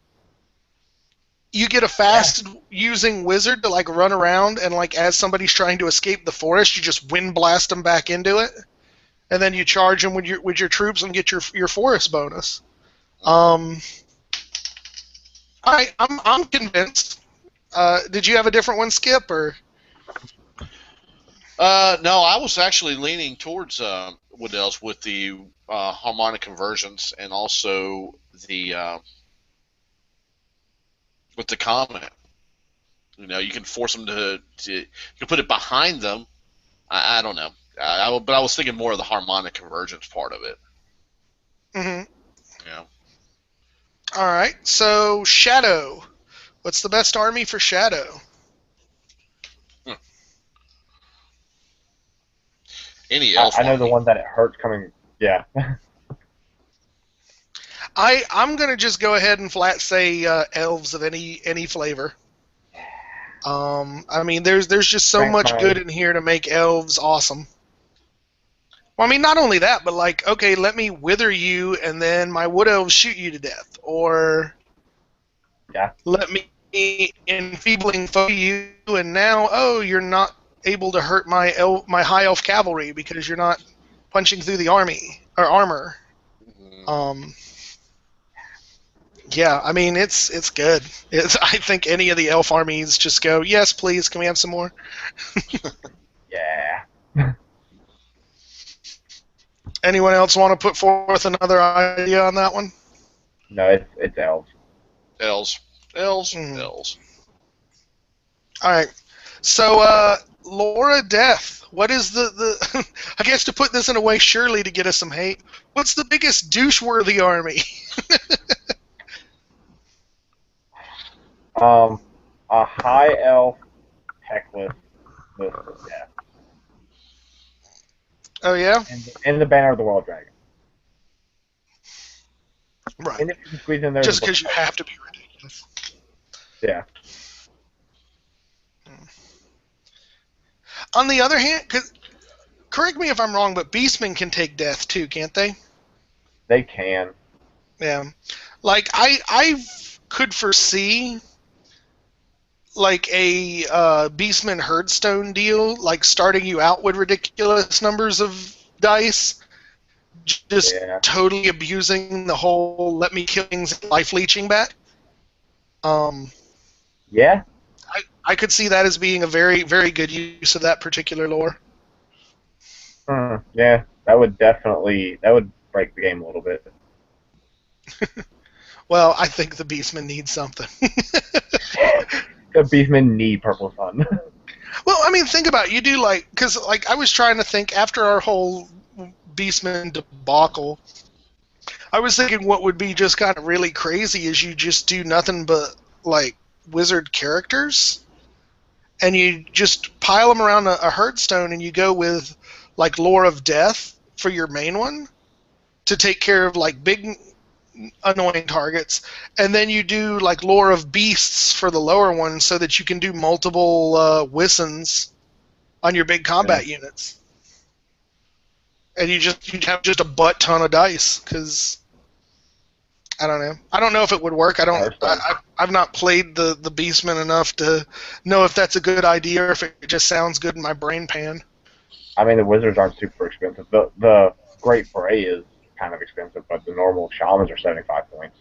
You get a fast using wizard to like run around and like as somebody's trying to escape the forest, you just Wind Blast them back into it, and then you charge them with your troops and get your forest bonus. I'm convinced. Did you have a different one, Skip, or? No, I was actually leaning towards Wood Elves with the harmonic convergence and also the with the comet. You can force them to you can put it behind them. I don't know, but I was thinking more of the harmonic convergence part of it. Mm-hmm. Yeah. All right. So Shadow, what's the best army for Shadow? Any elf. I know the one that it hurts coming. Yeah. I'm gonna just go ahead and flat say elves of any flavor. I mean, there's just so much good in here to make elves awesome. Well, I mean, not only that, but like, okay, let me wither you, and then my wood elves shoot you to death, or let me enfeebling foe you, and now you're not able to hurt my high elf cavalry because you're not punching through the army or armor. Yeah, I mean it's good. I think any of the elf armies just go, yes, please, can we have some more? Yeah. Anyone else want to put forth another idea on that one? No, it's elves. Elves. All right. So, Laura Death, what is the I guess to put this in a way surely to get us some hate, what's the biggest douche-worthy army? A high elf Teclis list of death. Oh, yeah? And the Banner of the World Dragon. Right. And if you can squeeze in there... Just because you have to be ridiculous. Yeah. On the other hand, correct me if I'm wrong, but Beastmen can take death too, can't they? They can. Yeah. Like, I could foresee like a Beastman Herdstone deal, like starting you out with ridiculous numbers of dice, just totally abusing the whole let me kill things life leeching back. Yeah. I could see that as being a very, very good use of that particular lore. Yeah, that would break the game a little bit. Well, I think the Beastmen need something. The Beastmen need Purple Sun. Well, I mean, think about it. You do because I was trying to think after our whole Beastmen debacle, I was thinking what would be just kind of really crazy is you just do nothing but like wizard characters, and you just pile them around a Hearthstone, and you go with like Lore of Death for your main one to take care of like big annoying targets, and then you do like Lore of Beasts for the lower one so that you can do multiple Wissons on your big combat units. And you have just a butt ton of dice, because I don't know. I don't know if it would work. I've not played the Beastmen enough to know if that's a good idea or if it just sounds good in my brain pan. I mean, the wizards aren't super expensive. The Great Bray is kind of expensive, but the normal shamans are 75 points.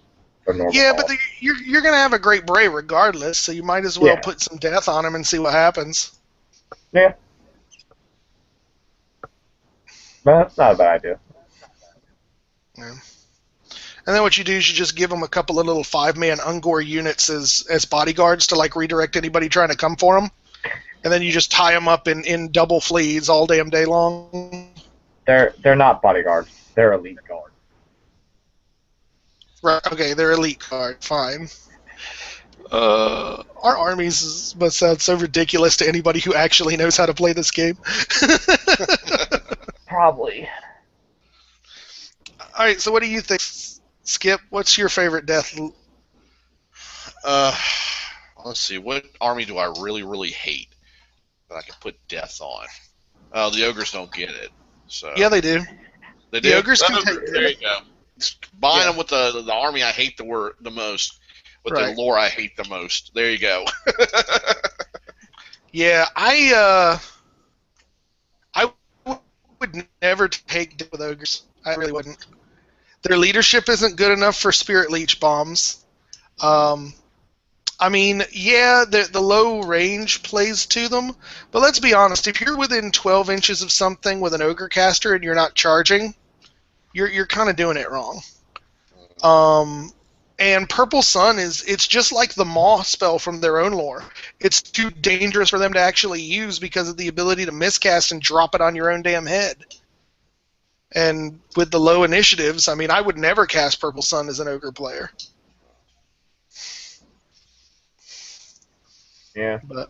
Yeah, but you're going to have a Great Bray regardless, so you might as well put some death on him and see what happens. Yeah. No, that's not a bad idea. Yeah. And then what you do is you just give them a couple of little 5-man Ungor units as bodyguards to like redirect anybody trying to come for them. And then you just tie them up in double fleas all damn day long. They're not bodyguards. They're elite guards. Right, okay, they're elite guard. Fine. Our armies must sound so ridiculous to anybody who actually knows how to play this game. Probably. All right, so what do you think, Skip? What's your favorite death? Let's see. What army do I really, really hate that I can put death on? The ogres don't get it. So yeah, they do. They do. The ogres can take there you go. Combine them with the army I hate the most, with the lore I hate the most. There you go. Yeah, I would never take death with ogres. I really wouldn't. Their leadership isn't good enough for Spirit Leech bombs. I mean, yeah, the low range plays to them, but let's be honest. If you're within 12 inches of something with an ogre caster and you're not charging, you're kind of doing it wrong. And Purple Sun it's just like the Maw spell from their own lore. It's too dangerous for them to actually use because of the ability to miscast and drop it on your own damn head. And with the low initiatives, I mean, I would never cast Purple Sun as an ogre player. Yeah. But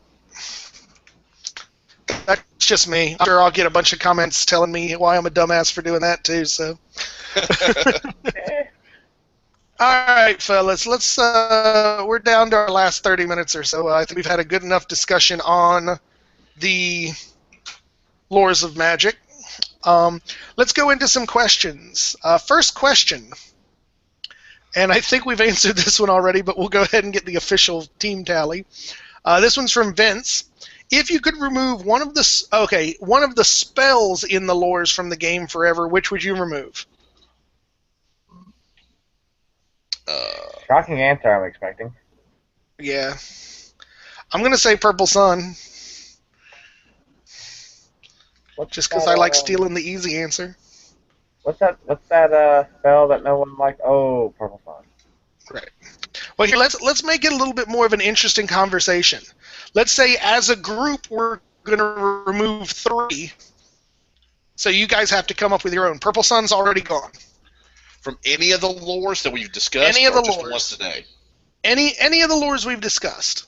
that's just me. I'm sure I'll get a bunch of comments telling me why I'm a dumbass for doing that too, so. Alright, fellas, we're down to our last 30 minutes or so. I think we've had a good enough discussion on the lores of magic. Let's go into some questions. First question, and I think we've answered this one already, but we'll go ahead and get the official team tally. This one's from Vince. If you could remove one of the spells in the lores from the game forever, which would you remove? Shocking answer, I'm expecting. Yeah. I'm going to say Purple Sun. Just because I like stealing the easy answer. What's that spell that no one liked? Oh, Purple Sun. Right. Well, here, let's make it a little bit more of an interesting conversation. let's say as a group we're going to remove 3. So you guys have to come up with your own. Purple Sun's already gone. From any of the lores that we've discussed, Any of the or just lores. once today? Any of the lores we've discussed.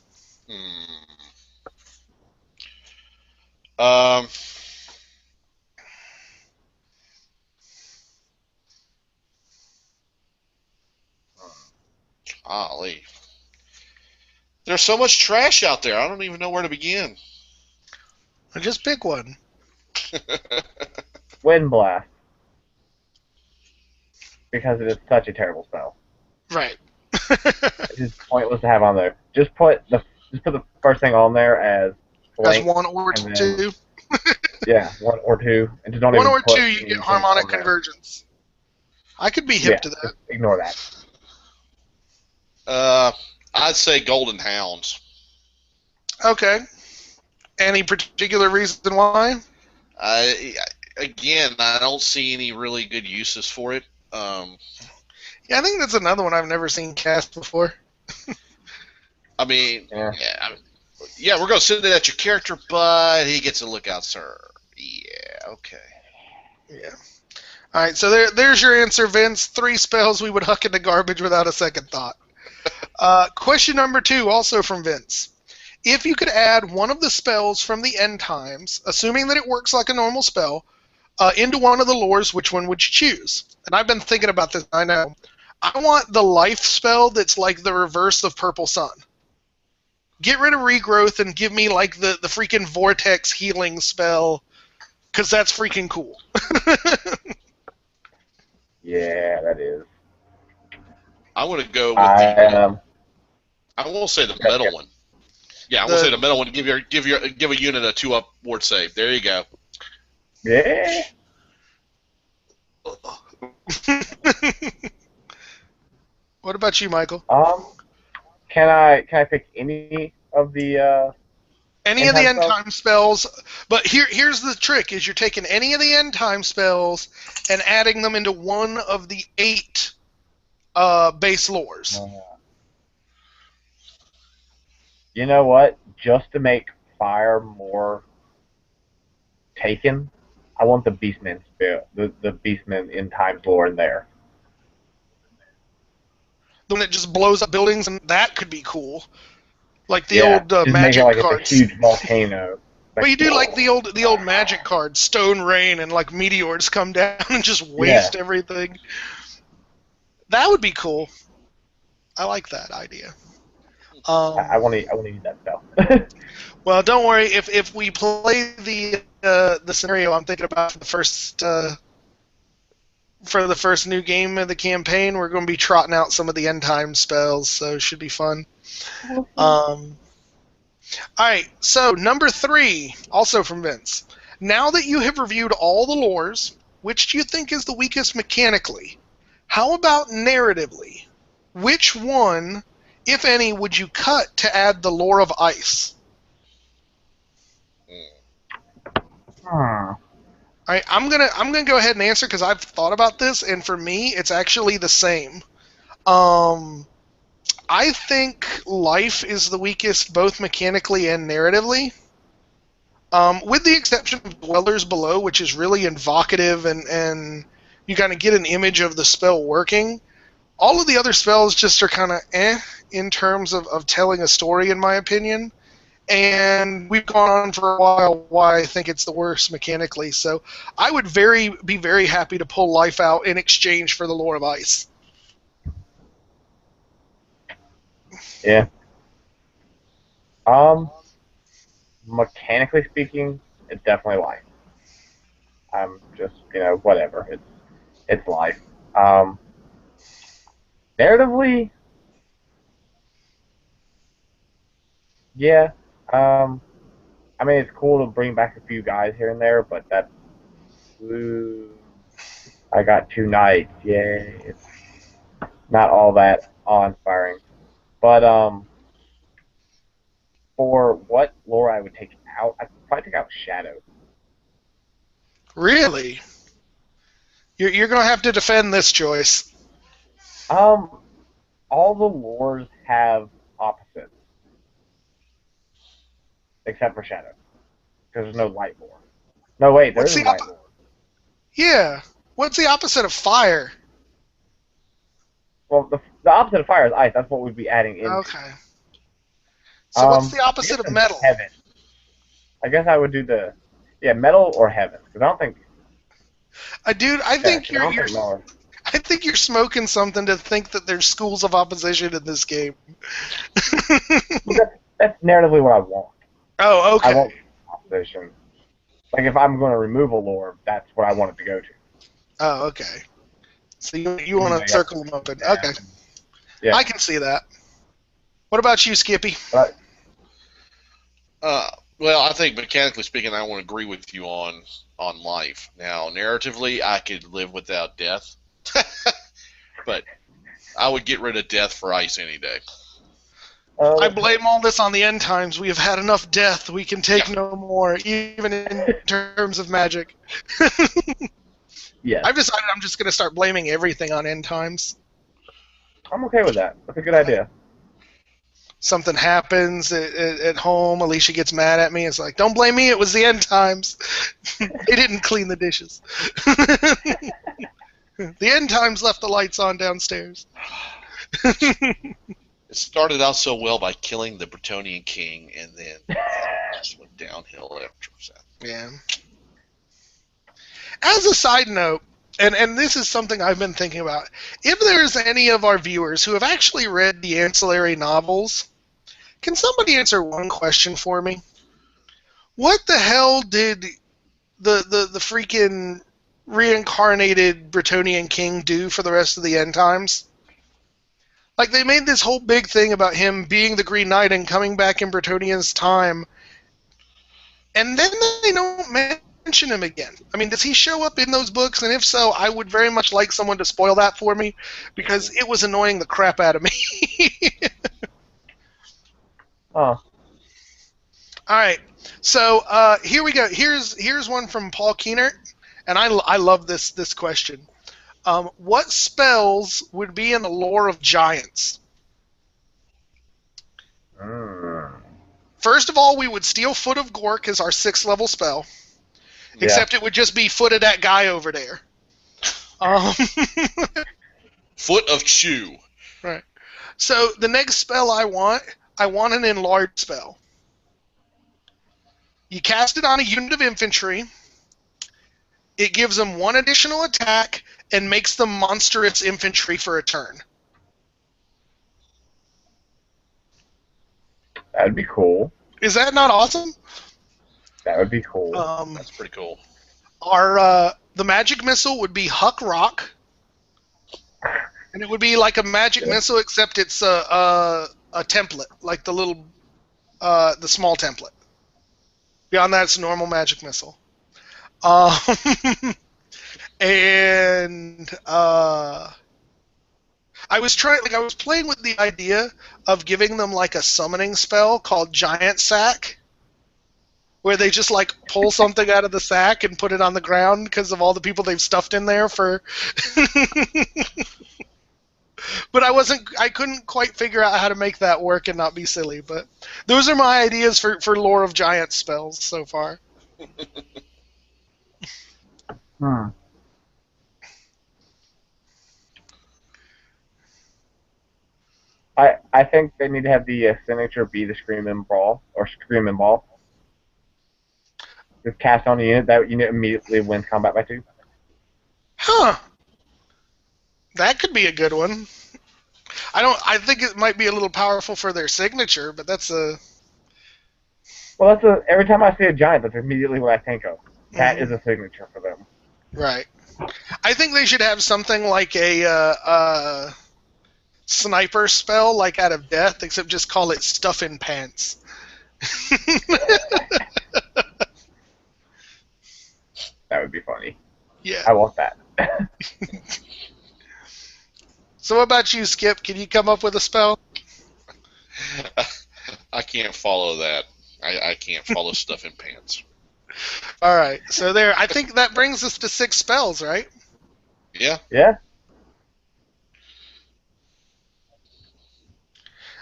Golly. There's so much trash out there. I don't even know where to begin. Just pick one. Wind Blast. Because it is such a terrible spell. Right. It's just pointless to have on there. Just put the first thing on there as As 1 or 2. Yeah, 1 or 2, and just don't 1 even or put 2, you get harmonic convergence. I could be hip to that. Just ignore that. I'd say Golden Hounds. Okay. Any particular reason why? Again, I don't see any really good uses for it. Yeah, I think that's another one I've never seen cast before. I mean, Yeah. we're going to send it at your character, but he gets a lookout, sir. Yeah, okay. Yeah. All right, so there's your answer, Vince. 3 spells we would huck in the garbage without a second thought. Question number 2, also from Vince. If you could add one of the spells from the end times, assuming that it works like a normal spell, into one of the lores, which one would you choose? And I've been thinking about this, I know. I want the life spell that's like the reverse of Purple Sun. Get rid of regrowth and give me like the freaking vortex healing spell, because that's freaking cool. Yeah, that is. I want to go with I will say the metal one. Yeah, I will say the metal one. Give a unit a 2-up ward save. There you go. Yeah. What about you, Michael? Can I pick any of the any of the end time spells? But here's the trick: is you're taking any of the end time spells and adding them into one of the 8 base lores. You know what? Just to make fire more taken, I want the Beastman spell, the Beastman in Times lore in there. The one that just blows up buildings, and that could be cool. Like the old just magic make it like cards. a huge volcano. Well, you do like the old magic cards, Stone Rain, and like meteors come down and just waste everything. That would be cool. I like that idea. I want to use that spell. Well, don't worry. If we play the scenario I'm thinking about for the first new game of the campaign, we're going to be trotting out some of the end time spells, so it should be fun. All right, so number 3, also from Vince. Now that you have reviewed all the lores, which do you think is the weakest mechanically? How about narratively? Which one, if any, would you cut to add the lore of ice? All right, I'm gonna go ahead and answer because I've thought about this, and for me, it's actually the same. I think life is the weakest, both mechanically and narratively. With the exception of Dwellers Below, which is really invocative and you kind of get an image of the spell working. All of the other spells just are kind of in terms of telling a story, in my opinion. And we've gone on for a while why I think it's the worst mechanically. So I would be very happy to pull life out in exchange for the Lore of Ice. Yeah. Mechanically speaking, it's definitely life. Just, whatever. It's life. Narratively, yeah. I mean, it's cool to bring back a few guys here and there, but that's... Ooh, I got 2 knights. Yay. It's not all that awe-inspiring. But, for what lore I would take out, I'd probably take out Shadow. Really? You're going to have to defend this choice. All the lores have opposites. except for shadow, because there's no light lore. No, wait, there What's is the light lore. yeah? What's the opposite of fire? Well, the opposite of fire is ice. That's what we'd be adding into. Okay. So what's the I guess opposite of it's metal? heaven. I guess I would do metal or heaven, because I don't think. Dude, I Yeah, think 'cause I don't think metal. I think you're smoking something to think that there's schools of opposition in this game. That's narratively what I want. Oh, okay. I want opposition. Like if I'm going to remove a lore, that's what I want it to go to. Oh, okay. So you want Yeah, to circle them open. Okay. Yeah. I can see that. What about you, Skippy? But Well, I think mechanically speaking, I want to agree with you on life. Now, narratively, I could live without death, but I would get rid of death for ice any day. I blame all this on the end times. We have had enough death. We can take no more, even in terms of magic. yes, I've decided I'm just going to start blaming everything on end times. I'm okay with that. That's a good idea. Something happens at home. Alicia gets mad at me. It's like, don't blame me. It was the end times. They didn't clean the dishes. The end times left the lights on downstairs. It started out so well by killing the Bretonian king, and then it just went downhill after that. Yeah. As a side note, and this is something I've been thinking about, if there's any of our viewers who have actually read the ancillary novels, can somebody answer one question for me? What the hell did the freaking reincarnated Bretonian king do for the rest of the end times? Like, they made this whole big thing about him being the Green Knight and coming back in Bretonian's time, and then they don't mention him again. I mean, does he show up in those books? And if so, I would very much like someone to spoil that for me, because it was annoying the crap out of me. Oh. All right, so here we go. Here's one from Paul Keenert, and I love this question. What spells would be in the lore of giants? First of all, we would steal Foot of Gork as our 6th level spell, except it would just be Foot of that guy over there. Foot of Chew. Right. So the next spell I want an enlarge spell. You cast it on a unit of infantry. It gives them 1 additional attack and makes them monstrous infantry for a turn. That'd be cool. Is that not awesome? That would be cool. That's pretty cool. The magic missile would be Huck Rock, and it would be like a magic missile, except it's a template, like the little the small template. Beyond that, it's a normal magic missile. And I was playing with the idea of giving them like a summoning spell called Giant Sack, where they just like pull something out of the sack and put it on the ground because of all the people they've stuffed in there for. But I couldn't quite figure out how to make that work and not be silly. But those are my ideas for lore of giant spells so far. I think they need to have the signature be the Screaming Ball or Screaming Ball. Just cast on a unit, that unit immediately wins combat by 2. Huh. That could be a good one. I think it might be a little powerful for their signature, but that's a... Well, every time I see a giant, that's immediately what I think of. That is a signature for them. Right. I think they should have something like a sniper spell, like out of Death, except just call it Stuff in Pants. That would be funny. Yeah. I want that. So what about you, Skip? Can you come up with a spell? I can't follow that. I can't follow Stuff in Pants. All right. So there. I think that brings us to 6 spells, right? Yeah. Yeah.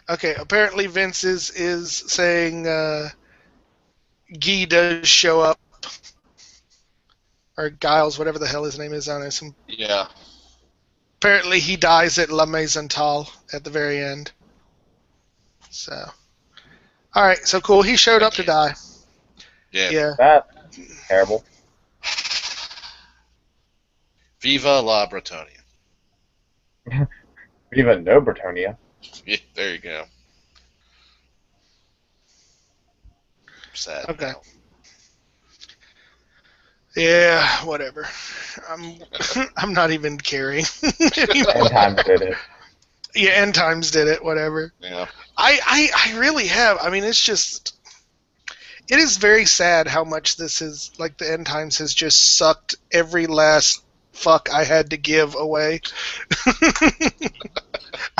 Okay. Apparently Vince is saying Guy does show up, or Giles, whatever the hell his name is. I don't know. Yeah. Apparently, he dies at La Maisontal at the very end. So, all right. So cool. He showed up to die. Yeah. Yeah. That's terrible. Viva la Bretonia. Viva no Bretonia. Yeah, there you go. Sad. Okay. Now. Yeah. Whatever. I'm not even caring. End times did it. Yeah. End times did it. Whatever. Yeah. I really have. I mean, it's just. It is very sad how much this is, like, the end times has just sucked every last fuck I had to give away.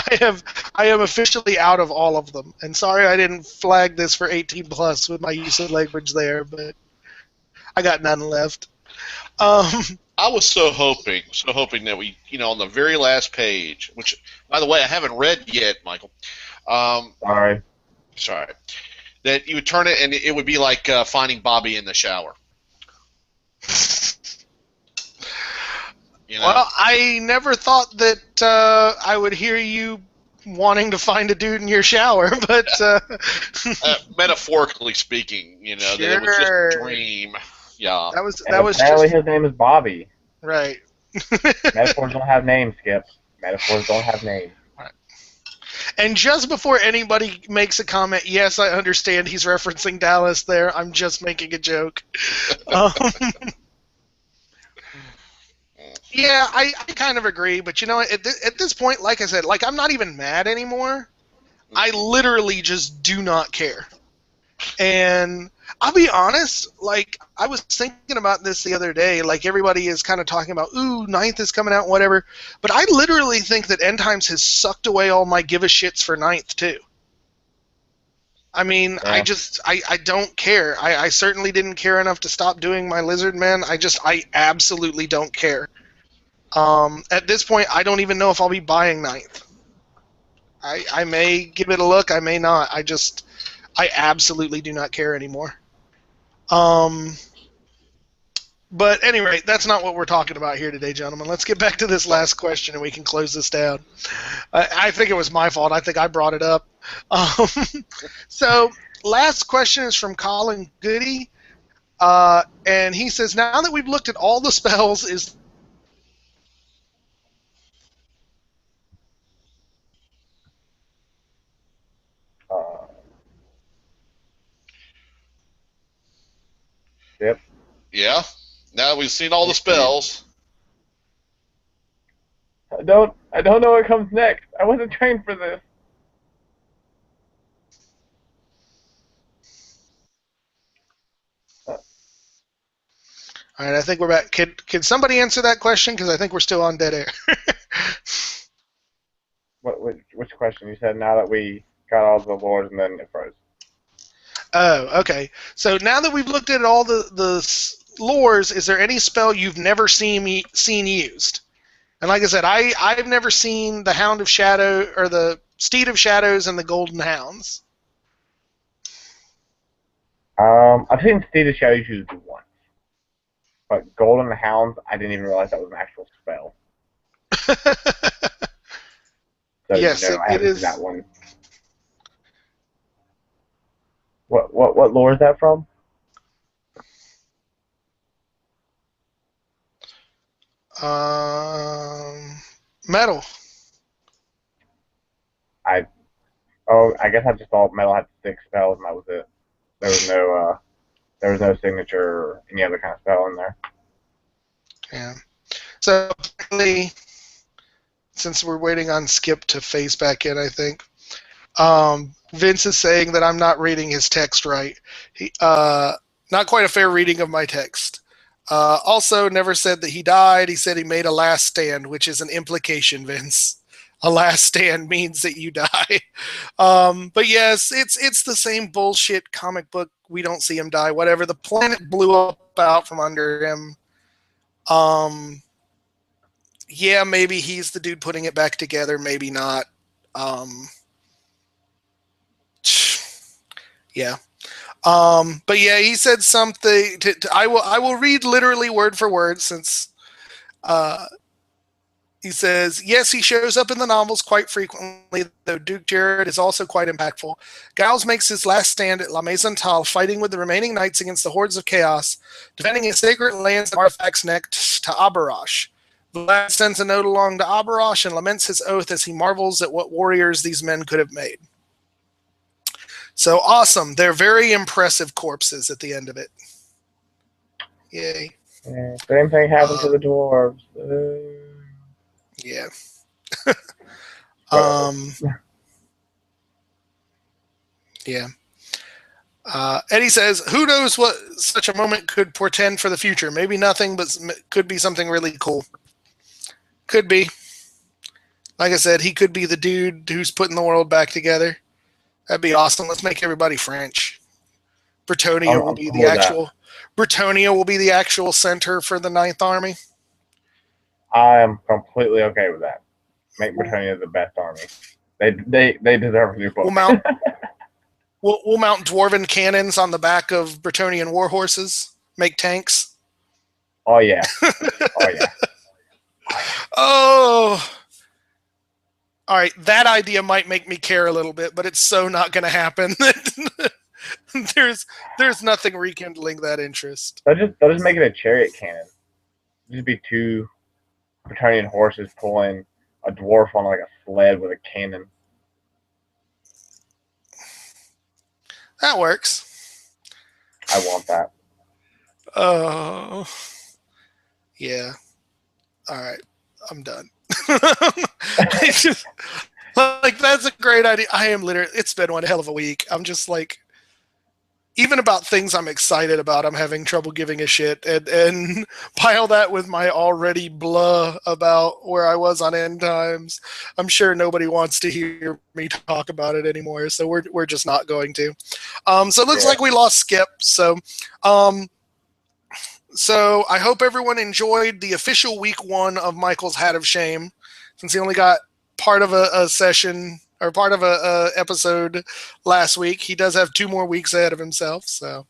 I am officially out of all of them. And sorry I didn't flag this for 18 plus with my use of language there, but I got none left. I was so hoping that we, on the very last page, which, by the way, I haven't read yet, Michael. Sorry. Sorry. That you would turn it and it would be like finding Bobby in the shower. Well, I never thought that I would hear you wanting to find a dude in your shower, but metaphorically speaking, that it was just a dream. Yeah. That was Apparently just his name is Bobby. right. Metaphors don't have names, Skip. Metaphors don't have names. And just before anybody makes a comment, yes, I understand he's referencing Dallas there. I'm just making a joke. Yeah, I kind of agree, but at this point, like I said, like, I'm not even mad anymore. I literally just do not care. And I'll be honest, like, I was thinking about this the other day, like, everybody is kind of talking about, ooh, Ninth is coming out, whatever, but I literally think that End Times has sucked away all my give-a-shits for Ninth, too. I mean, yeah. I don't care. I certainly didn't care enough to stop doing my Lizard Men. I absolutely don't care. At this point, I don't even know if I'll be buying Ninth. I may give it a look, I may not. I absolutely do not care anymore. But anyway, that's not what we're talking about here today, gentlemen. Let's get back to this last question and we can close this down. I think it was my fault. I think I brought it up. So, last question is from Colin Goody. And he says, now that we've looked at all the spells, is... Yep. Yeah. Now that we've seen all the spells. I don't know what comes next. I wasn't trained for this. All right, I think we're back. Can somebody answer that question? Because I think we're still on dead air. Which question? You said now that we got all the lores and then it froze. Oh, okay. So now that we've looked at all the lores, is there any spell you've never seen used? And like I said, I've never seen the Hound of Shadow or the Steed of Shadows and the Golden Hounds. I've seen Steed of Shadows used once, but Golden Hounds, I didn't even realize that was an actual spell. So, yes, no, I haven't is seen that one. What lore is that from? Metal. I guess I just thought Metal had 6 spells and that was it. There was no signature or any other kind of spell in there. Yeah. So since we're waiting on Skip to phase back in, I think Vince is saying that I'm not reading his text right. Not quite a fair reading of my text. Also, never said that he died. He said he made a last stand, which is an implication, Vince. A last stand means that you die. But yes, it's the same bullshit comic book. We don't see him die. Whatever. The planet blew up out from under him. Yeah, maybe he's the dude putting it back together. Maybe not. Yeah. But yeah, he said something. I will read literally word for word since he says, yes, he shows up in the novels quite frequently, though Duke Jared is also quite impactful. Giles makes his last stand at La Maison Tal, fighting with the remaining knights against the hordes of chaos, defending his sacred lands and artifacts next to Aberosh. Vlad sends a note along to Aberosh and laments his oath as he marvels at what warriors these men could have made. So awesome. They're very impressive corpses at the end of it. Yay. Yeah, same thing happened to the dwarves. Yeah. Yeah. Eddie says, who knows what such a moment could portend for the future? Maybe nothing, but could be something really cool. Could be. Like I said, he could be the dude who's putting the world back together. That'd be awesome. Let's make everybody French. Bretonia will be the actual. Bretonia will be the actual center for the Ninth Army. I am completely okay with that. Make Bretonia the best army. They deserve a new book. We'll mount dwarven cannons on the back of Bretonian war horses. Make tanks. Oh yeah. Oh yeah. Oh. All right, that idea might make me care a little bit, but it's so not going to happen. There's nothing rekindling that interest. They'll just make it a chariot cannon. It'll just be two Bretonian horses pulling a dwarf on like a sled with a cannon. That works. I want that. Oh. Yeah. All right. I'm done. Just, like, that's a great idea. I am literally, it's been one hell of a week. I'm just like, even about things I'm excited about, I'm having trouble giving a shit. And pile that with my already blah about where I was on End Times. I'm sure nobody wants to hear me talk about it anymore, so we're just not going to. So it looks like we lost Skip. So I hope everyone enjoyed the official week 1 of Michael's Hat of Shame, since he only got part of a session or part of a episode last week. He does have 2 more weeks ahead of himself. So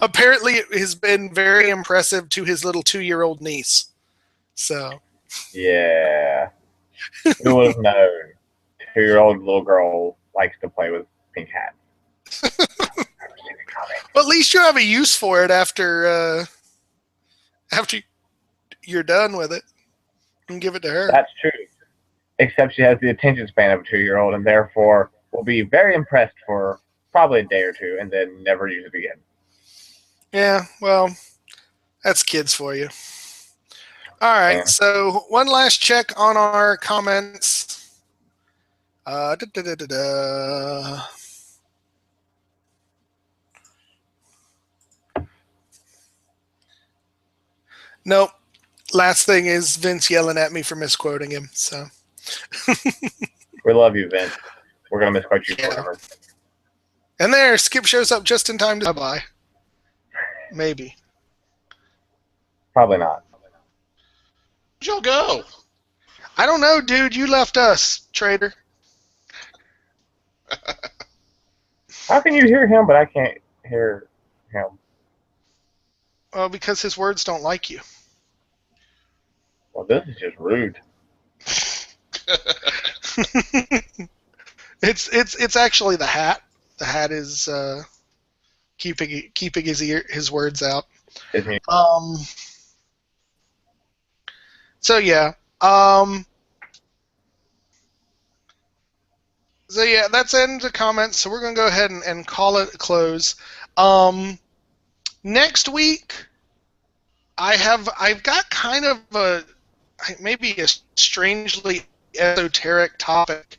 apparently it has been very impressive to his little 2-year-old niece. So yeah, who would have known? 2-year-old little girl likes to play with pink hats. Well, at least you have a use for it after you're done with it. You can give it to her. That's true. Except she has the attention span of a 2-year-old and therefore will be very impressed for probably a day or 2 and then never use it again. Yeah, well, that's kids for you. All right, so one last check on our comments. Nope. Last thing is Vince yelling at me for misquoting him. So we love you, Vince. We're gonna misquote you forever. And there, Skip shows up just in time to bye. Maybe. Probably not. Where'd y'all go? I don't know, dude. You left us, traitor. How can you hear him, but I can't hear him? Well, because his words don't like you. Well, this is just rude. It's actually the hat. The hat is keeping his words out. So yeah. So yeah, that's the end of the comments. So we're gonna go ahead and call it a close. Next week, I've got kind of maybe a strangely esoteric topic.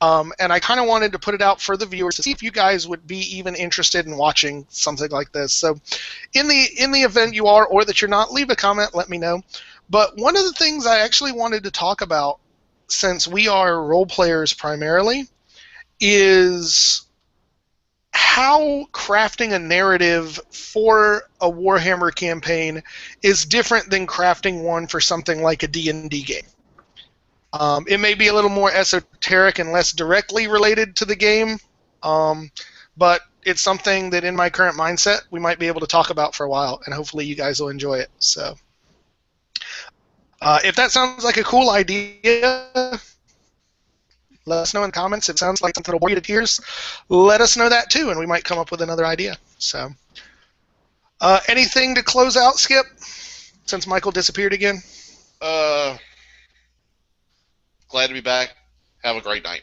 And I kind of wanted to put it out for the viewers to see if you guys would be even interested in watching something like this. So in the event you are or that you're not, leave a comment, let me know. But one of the things I actually wanted to talk about, since we are role players primarily, is how crafting a narrative for a Warhammer campaign is different than crafting one for something like a D&D game. It may be a little more esoteric and less directly related to the game, But it's something that in my current mindset we might be able to talk about for a while, and hopefully you guys will enjoy it. So if that sounds like a cool idea, let us know in the comments. If it sounds like something that'll bore you to tears, let us know that too, and we might come up with another idea. So anything to close out, Skip, since Michael disappeared again? Glad to be back. Have a great night.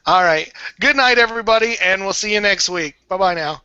All right. Good night, everybody, and we'll see you next week. Bye-bye now.